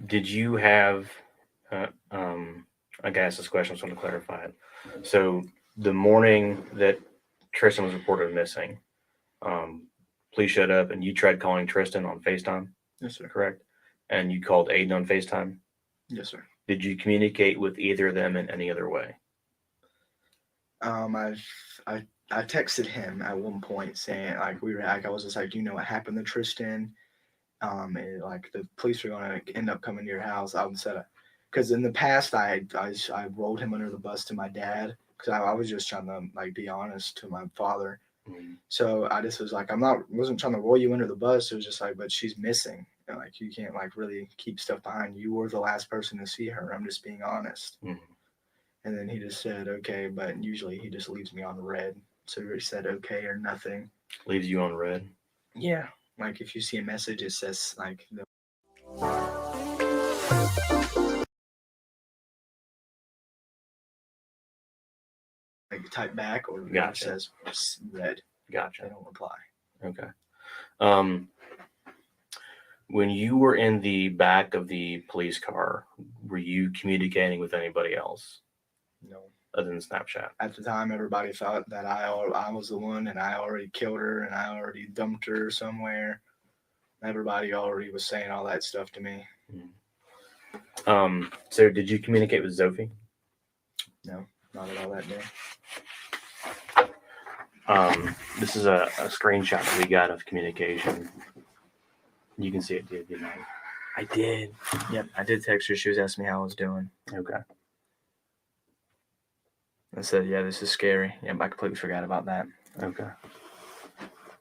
Did you have I gotta ask this question, so I want to clarify it. So the morning that Tristan was reported missing, police showed up and you tried calling Tristan on FaceTime, Yes, sir. correct? And you called Aiden on FaceTime. Yes, sir. Did you communicate with either of them in any other way? I texted him at one point saying like I was just like, you know what happened to Tristan? And, like the police are gonna end up coming to your house. I said, because in the past I rolled him under the bus to my dad because I was just trying to like be honest to my father. Mm-hmm. So I just was like, wasn't trying to roll you under the bus. It was just like, but she's missing. And, like you can't like really keep stuff behind. You were the last person to see her. I'm just being honest. Mm-hmm. And then he just said, okay, but usually he just leaves me on red. So he said okay or nothing. Leaves you on red? Yeah. Like if you see a message, it says like type back or Gotcha. it says red. Gotcha. They don't reply. Okay. When you were in the back of the police car, were you communicating with anybody else No. other than Snapchat? At the time, everybody thought that I was the one and I already killed her and I already dumped her somewhere. Everybody already was saying all that stuff to me. So did you communicate with Sophie? No, not at all that day. This is a screenshot that we got of communication. You can see it, dude. You know. I did. Yep, I did text her. She was asking me how I was doing. Okay. I said, yeah, this is scary. Yep, I completely forgot about that. Okay.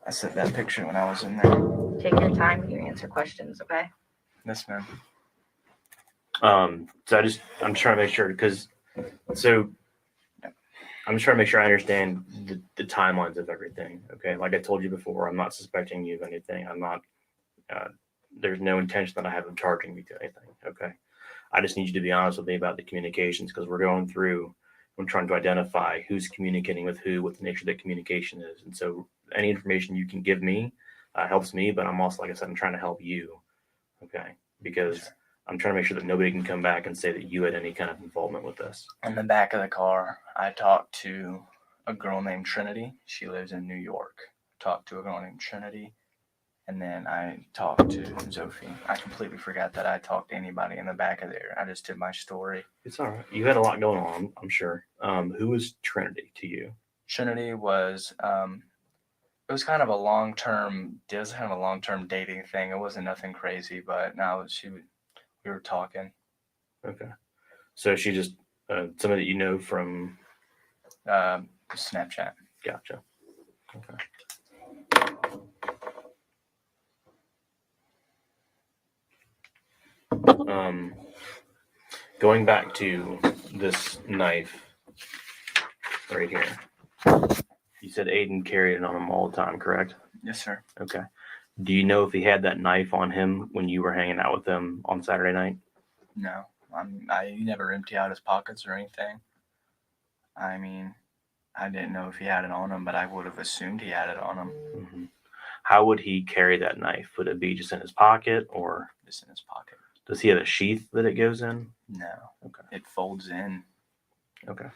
I sent that picture when I was in there. Take your time when you answer questions, okay? Yes, ma'am. So I'm trying to make sure I'm just trying to make sure I understand the timelines of everything. Okay. Like I told you before, I'm not suspecting you of anything. I'm not, there's no intention that I have of charging you to anything. Okay. I just need you to be honest with me about the communications because we're trying to identify who's communicating with who, what the nature of that communication is. And so any information you can give me helps me, but I'm also, like I said, I'm trying to help you. Okay. Because I'm trying to make sure that nobody can come back and say that you had any kind of involvement with this. In the back of the car, I talked to a girl named Trinity. She lives in New York. Talked to a girl named Trinity. And then I talked to Sophie. I completely forgot that I talked to anybody in the back of there. I just did my story. It's all right. You had a lot going on, I'm sure. Who was Trinity to you? Trinity was, it was kind of a long-term dating thing. It wasn't nothing crazy, but now we were talking. Okay. So she just, somebody that you know from? Snapchat. Gotcha. Okay. Going back to this knife right here. You said Aiden carried it on him all the time, correct? Yes, sir. Okay. Do you know if he had that knife on him when you were hanging out with him on Saturday night? No. He never emptied out his pockets or anything. I mean, I didn't know if he had it on him, but I would have assumed he had it on him. Mm-hmm. How would he carry that knife? Would it be just in his pocket or? Just in his pocket. Does he have a sheath that it goes in? No. Okay. It folds in. Okay.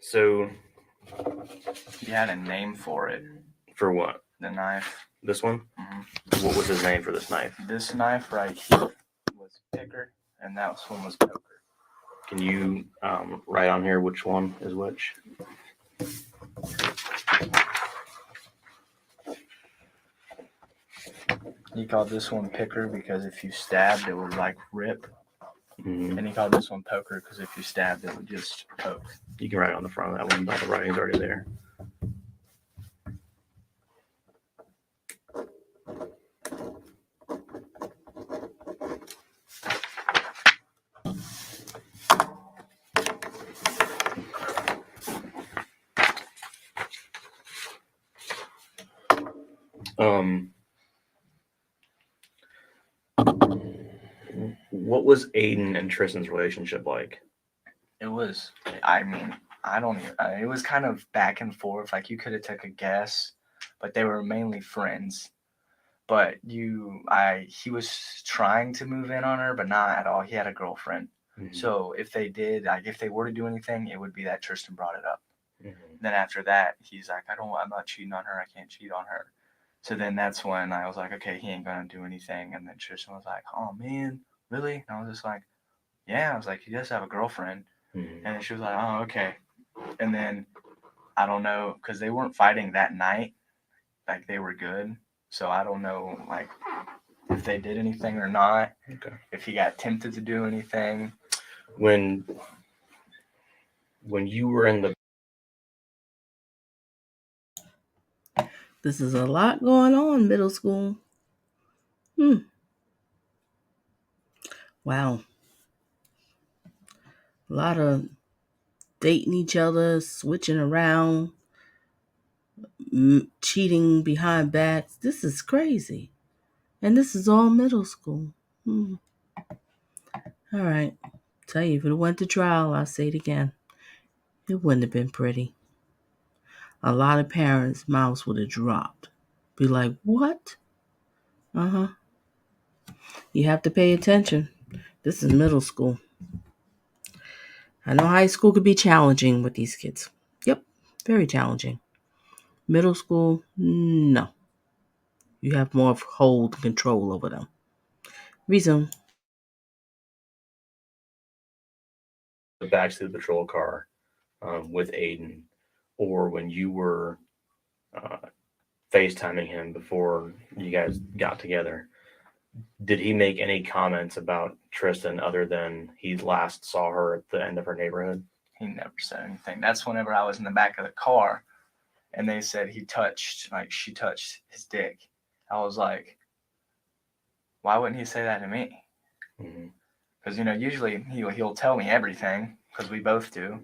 So He had a name for it. For what? The knife. This one? Mm-hmm. What was his name for this knife? This knife right here was Picker, and that one was Poker. Can you write on here which one is which? He called this one Picker because if you stabbed, it would like rip. Mm-hmm. And he called this one Poker because if you stabbed, it would just poke. You can write it on the front of that one. All the writing's already there. What was Aiden and Tristan's relationship like? It was, I mean, I don't even, it was kind of back and forth. Like you could have took a guess, but they were mainly friends. But he was trying to move in on her, but not at all. He had a girlfriend. So if they did, like if they were to do anything, it would be that Tristan brought it up. Then after that, he's like, I'm not cheating on her. I can't cheat on her. So then that's when I was like, okay, he ain't gonna do anything. And then Tristan was like, oh man, really? And I was just like, yeah. I was like, he does have a girlfriend. And she was like, oh, okay. And then I don't know, because they weren't fighting that night. Like they were good. So I don't know, like if they did anything or not. Okay. If he got tempted to do anything. When you were in the This is a lot going on, middle school. Wow. A lot of dating each other, switching around, cheating behind backs. This is crazy. And this is all middle school. All right. Tell you, if it went to trial, I'll say it again. It wouldn't have been pretty. A lot of parents' mouths would have dropped. Be like, what? You have to pay attention. This is middle school. I know high school could be challenging with these kids. Yep, very challenging. Middle school, no. You have more of hold and control over them. Resume. backseat of the patrol car with Aiden, or when you were FaceTiming him before you guys got together, did he make any comments about Tristan other than he last saw her at the end of her neighborhood? He never said anything. That's whenever I was in the back of the car and they said she touched his dick. I was like, why wouldn't he say that to me? Because, usually he'll tell me everything because we both do.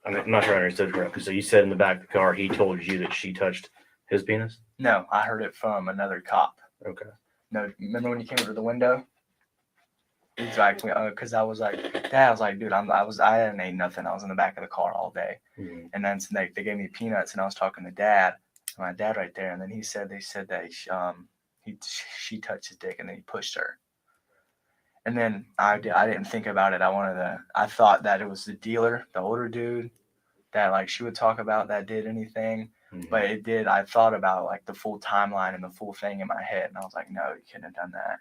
I'm not sure I understood correctly. So you said in the back of the car, he told you that she touched his penis? No, I heard it from another cop. Okay. No, remember when you came over to the window? He's like, because I was like, Dad, I was like, dude, I hadn't ate nothing. I was in the back of the car all day. And then they gave me peanuts and I was talking to Dad, my dad right there. And then they said that she touched his dick and then he pushed her. And then I didn't think about it. I thought that it was the dealer, the older dude that like she would talk about that did anything. But it did. I thought about like the full timeline and the full thing in my head. And I was like, no, you couldn't have done that.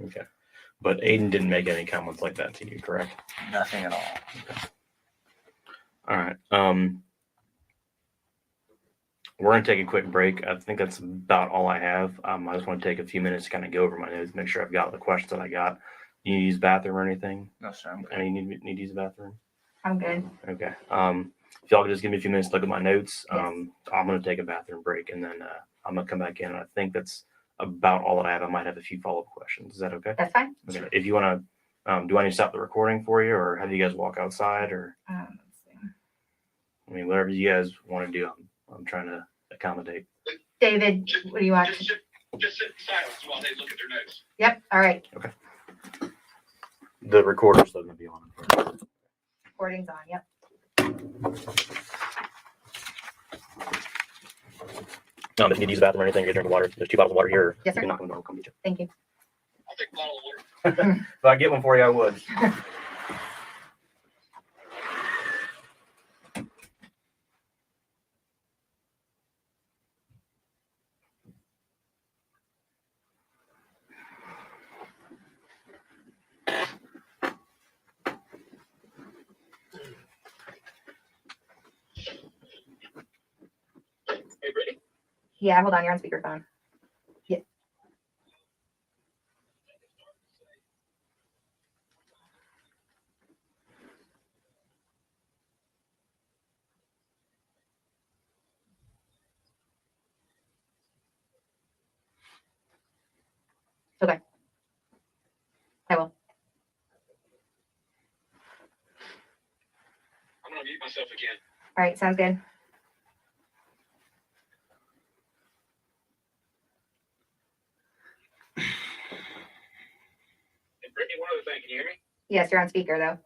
Okay. But Aiden didn't make any comments like that to you, correct? Nothing at all. Okay. All right. We're going to take a quick break. I think that's about all I have. I just want to take a few minutes to kind of go over my notes, make sure I've got the questions that I got. You need to use the bathroom or anything? No, sir. I'm good. Any need to use the bathroom? I'm good. Okay. If y'all could just give me a few minutes to look at my notes, Yes. I'm going to take a bathroom break and then I'm going to come back in. And I think that's about all that I have. I might have a few follow-up questions. Is that okay? That's fine. Okay. If you want to, do I need to stop the recording for you or have you guys walk outside or, Let's see. I mean, whatever you guys want to do, I'm trying to accommodate. David, what do you want? Just sit in silence while they look at their notes. Yep. All right. Okay. The recorder's still going to be on. Recording's on. Yep. If you need to use the bathroom or anything, you drink water. There's 2 bottles of water here. Yes, sir. You can knock on the door, come get you. Thank you. I'll take a bottle of water. If I get one for you, I would. Hey, Brittany. Yeah. Hold on. You're on speakerphone. Yeah. Okay. I will. I'm going to mute myself again. All right. Sounds good. And Brittany, one other thing. Can you hear me? Yes, you're on speaker though.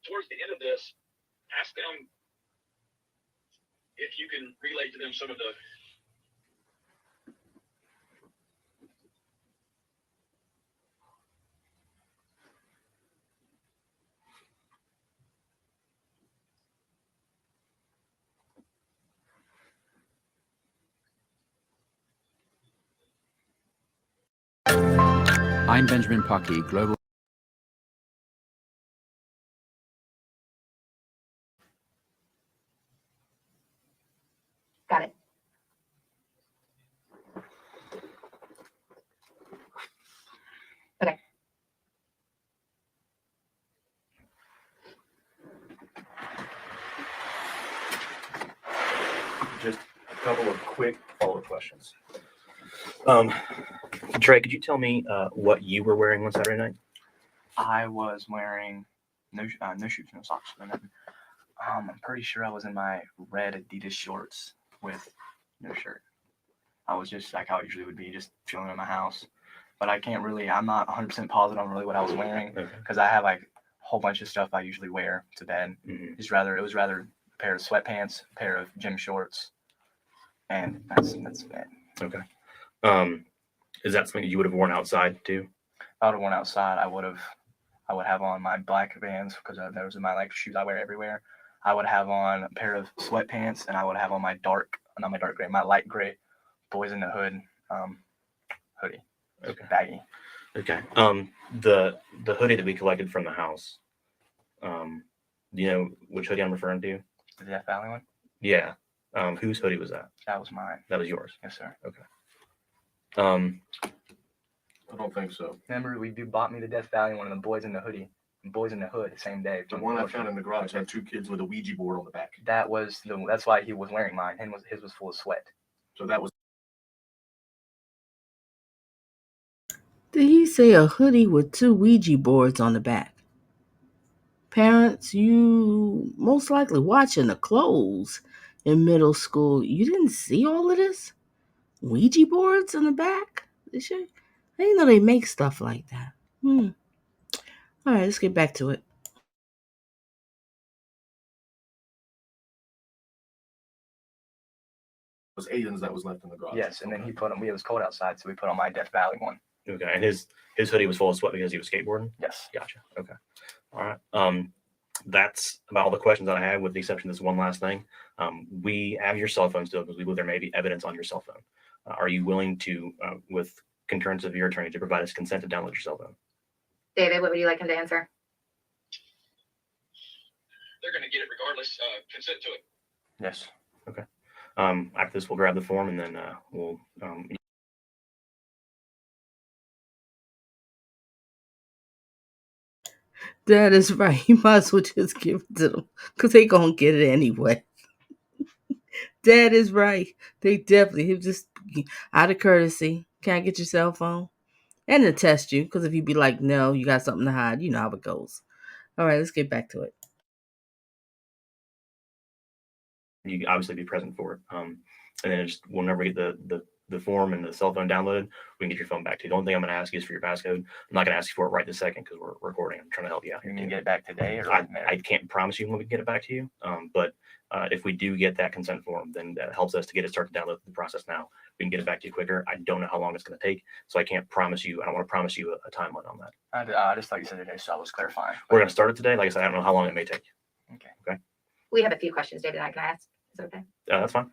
Towards the end of this, ask them if you can relay to them some of the I'm Benjamin Puckey, Global. Got it. Okay. Just a couple of quick follow-up questions. Trey, could you tell me what you were wearing on Saturday night? I was wearing no shoes, no socks, no nothing. I'm pretty sure I was in my red Adidas shorts with no shirt. I was just like how I usually would be, just chilling in my house. But I'm not 100% positive on really what I was wearing because I have like a whole bunch of stuff I usually wear to bed. Mm-hmm. It was rather a pair of sweatpants, a pair of gym shorts, and that's it. Okay. Is that something you would have worn outside too? If I would have worn outside, I would have on my black Vans because those are my like shoes I wear everywhere. I would have on a pair of sweatpants, and I would have on my light gray Boys in the Hood hoodie. Okay. Baggy. Okay. The hoodie that we collected from the house. Do you know which hoodie I'm referring to? The Death Valley one? Yeah. Whose hoodie was that? That was mine. That was yours. Yes, sir. Okay. I don't think so. Remember, you bought me the Death Valley one and the Boys in the Hood the same day. The one I found in the garage had 2 kids with a Ouija board on the back. That's why he was wearing mine. His was full of sweat. So that was. Did he say a hoodie with 2 Ouija boards on the back? Parents, you most likely watching the clothes in middle school. You didn't see all of this? Ouija boards on the back? I didn't know they make stuff like that. All right, let's get back to it. Was Aiden's that was left in the garage. Yes, and then it was cold outside, so we put on my Death Valley one. Okay. And his hoodie was full of sweat because he was skateboarding? Yes. Gotcha. Okay. All right. That's about all the questions that I have, with the exception of this one last thing. We have your cell phone still because we believe there may be evidence on your cell phone. Are you willing to, with concurrence of your attorney, to provide us consent to download your cell phone? David, what would you like him to answer? They're going to get it regardless. Consent to it. Yes. Okay. After this, we'll grab the form and then we'll. That is right. You might as well just give it to them because they gonna get it anyway. That is right. They definitely just out of courtesy. Can I get your cell phone? And to test you, because if you be like, no, you got something to hide, you know how it goes. All right, let's get back to it. You can obviously be present for it. And then whenever we get the form and the cell phone downloaded, we can get your phone back to you. The only thing I'm going to ask you is for your passcode. I'm not going to ask you for it right this second because we're recording. I'm trying to help you out. You can get it back today, or I can't promise you when we can get it back to you. But if we do get that consent form, then that helps us to get it started to download the process now. We can get it back to you quicker. I don't know how long it's going to take, so I can't promise you. I don't want to promise you a timeline on that. I just thought you said today, so I was clarifying. We're going to start it today. Like I said, I don't know how long it may take. Okay. We have a few questions, David, I can ask. Is that okay? That's fine.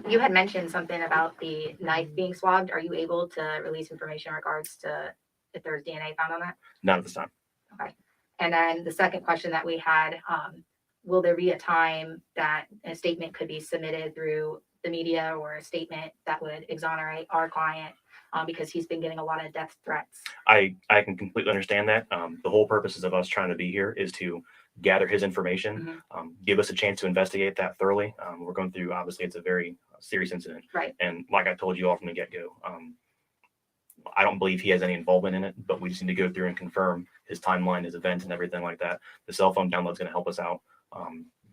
You had mentioned something about the knife being swabbed. Are you able to release information in regards to if there's DNA found on that? Not at this time. Okay. And then the second question that we had, will there be a time that a statement could be submitted through the media or a statement that would exonerate our client because he's been getting a lot of death threats? I can completely understand that. The whole purposes of us trying to be here is to gather his information, give us a chance to investigate that thoroughly. We're going through, obviously, it's a very serious incident. Right. And like I told you all from the get-go, I don't believe he has any involvement in it, but we just need to go through and confirm his timeline, his events, and everything like that. The cell phone download is going to help us out.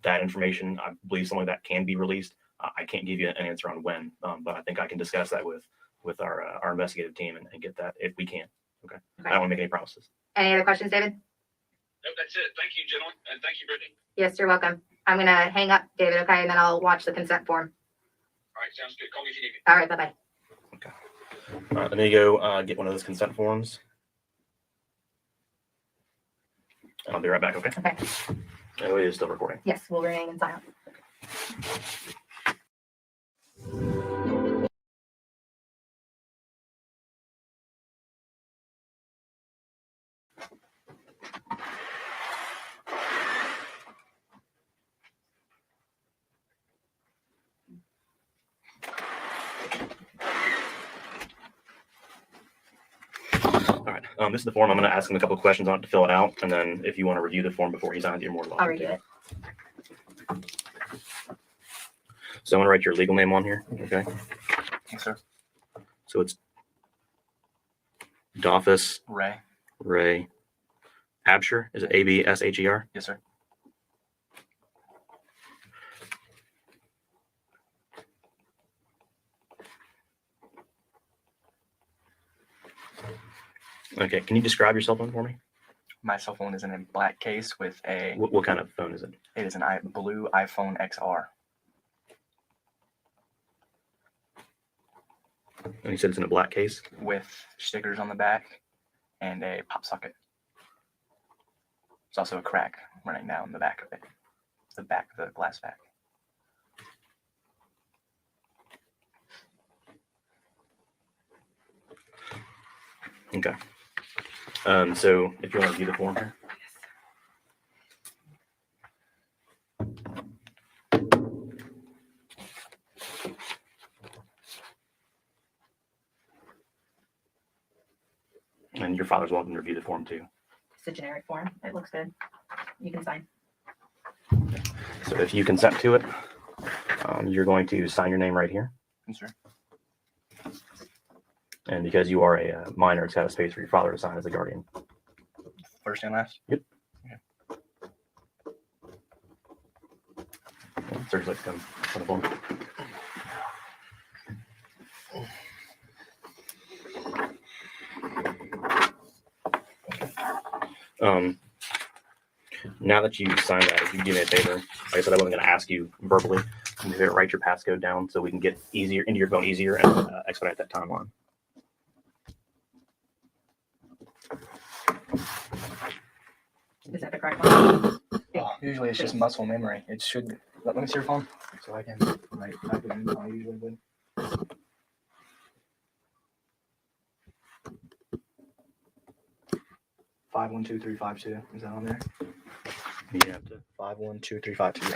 That information, I believe something like that can be released. I can't give you an answer on when, but I think I can discuss that with our investigative team and get that if we can. Okay. I don't want to make any promises. Any other questions, David? No, that's it. Thank you, gentlemen. And thank you, Brittany. Yes, you're welcome. I'm going to hang up, David, okay? And then I'll watch the consent form. All right. Sounds good. Call me if you need me. All right. Bye-bye. Okay. Let me go get one of those consent forms. I'll be right back, okay? Okay. Oh, it is still recording. Yes, we'll remain in silence. All right. This is the form. I'm going to ask him a couple of questions on it to fill it out, and then if you want to review the form before he signs, you're more than welcome. I'll review it. So I'm going to write your legal name on here. Okay. Yes, sir. So it's Dolphus Ray. Absher. Is it Absher? Yes, sir. Okay. Can you describe your cell phone for me? My cell phone is in a black case with a. What kind of phone is it? It is an blue iPhone XR. And you said it's in a black case? With stickers on the back and a pop socket. There's also a crack running down the back of it. The back of the glass back. Okay. So if you want to view the form here. And your father's welcome to review the form too. It's a generic form. It looks good. You can sign. So if you consent to it, you're going to sign your name right here. Yes, sir. And because you are a minor, it's got a space for your father to sign as a guardian. First and last? Yep. Okay. Yeah, sir, like come on the form. Now that you signed that, if you do me a favor, like I said, I wasn't going to ask you verbally. I'm going to write your passcode down so we can get easier into your phone easier and expedite that timeline. Is that the correct one? Oh, usually it's just muscle memory. It should. Let me see your phone so I can type it in. I usually would. Five 1 2 3 5 2. Is that on there? You have to. 5 1 2 3 5 2.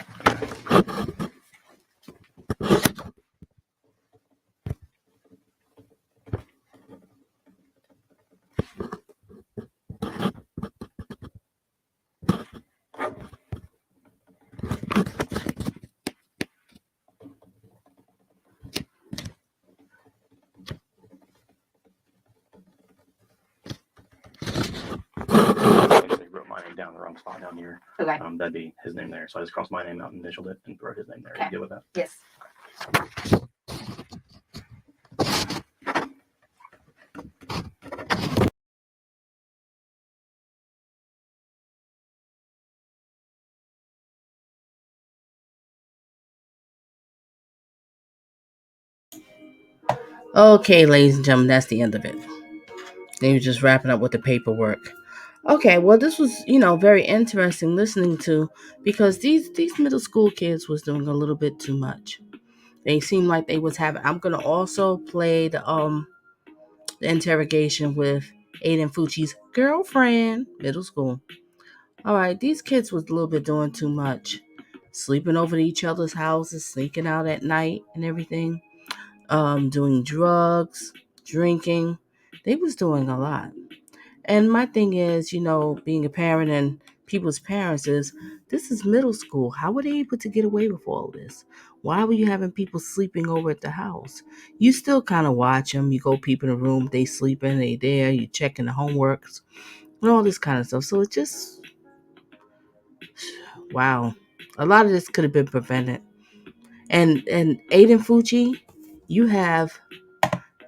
They wrote my name down the wrong spot down here. Okay. That'd be his name there. So I just crossed my name out and initialed it and wrote his name there. Okay. You good with that? Yes. Okay, ladies and gentlemen, that's the end of it. They were just wrapping up with the paperwork. Okay, well, this was, very interesting listening to, because these middle school kids was doing a little bit too much. They seemed like they was having. I'm gonna also play the interrogation with Aiden Fucci's girlfriend, middle school. All right, these kids was a little bit doing too much, sleeping over to each other's houses, sneaking out at night and everything, doing drugs, drinking. They was doing a lot. And my thing is, being a parent and people's parents is, this is middle school. How were they able to get away with all this? Why were you having people sleeping over at the house? You still kind of watch them. You go peep in the room, they sleeping, they there, you checking the homeworks and all this kind of stuff. So it's just, wow. A lot of this could have been prevented. And Aiden Fucci, you have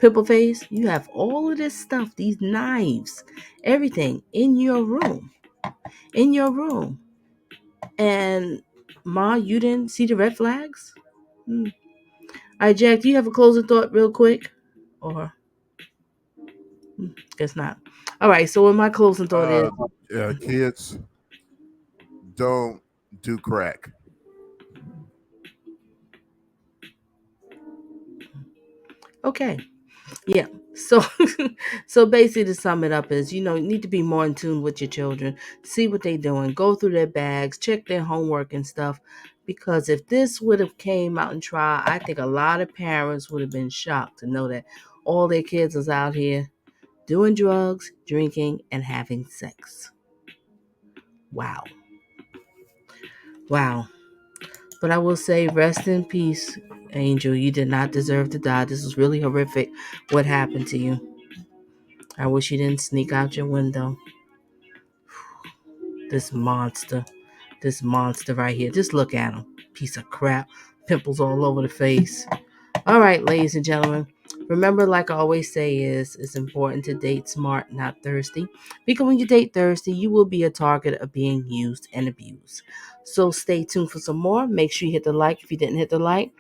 Pimple Face, you have all of this stuff, these knives, everything in your room. In your room. And Ma, you didn't see the red flags? All right, Jack, do you have a closing thought real quick? Or guess not. All right, so what my closing thought is, Kids, don't do crack. okay. Yeah. So so basically to sum it up is, you need to be more in tune with your children, see what they're doing, go through their bags, check their homework and stuff. Because if this would have came out in trial, I think a lot of parents would have been shocked to know that all their kids was out here doing drugs, drinking, and having sex. Wow. Wow. But I will say, rest in peace, Angel. You did not deserve to die. This was really horrific what happened to you. I wish you didn't sneak out your window. This monster. This monster right here. Just look at him. Piece of crap. Pimples all over the face. All right, ladies and gentlemen. Remember, like I always say, it's important to date smart, not thirsty. Because when you date thirsty, you will be a target of being used and abused. So stay tuned for some more. Make sure you hit the like if you didn't hit the like.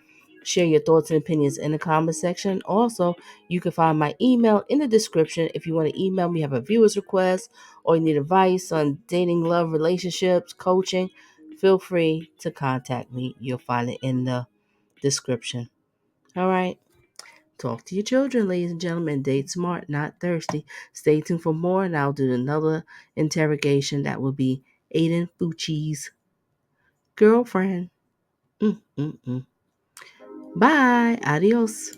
Share your thoughts and opinions in the comment section. Also, you can find my email in the description if you want to email me, have a viewer's request, or you need advice on dating, love, relationships, coaching. Feel free to contact me. You'll find it in the description. All right. Talk to your children, ladies and gentlemen. Date smart, not thirsty. Stay tuned for more, and I'll do another interrogation that will be Aiden Fucci's girlfriend. Mm-mm-mm. Bye. Adios.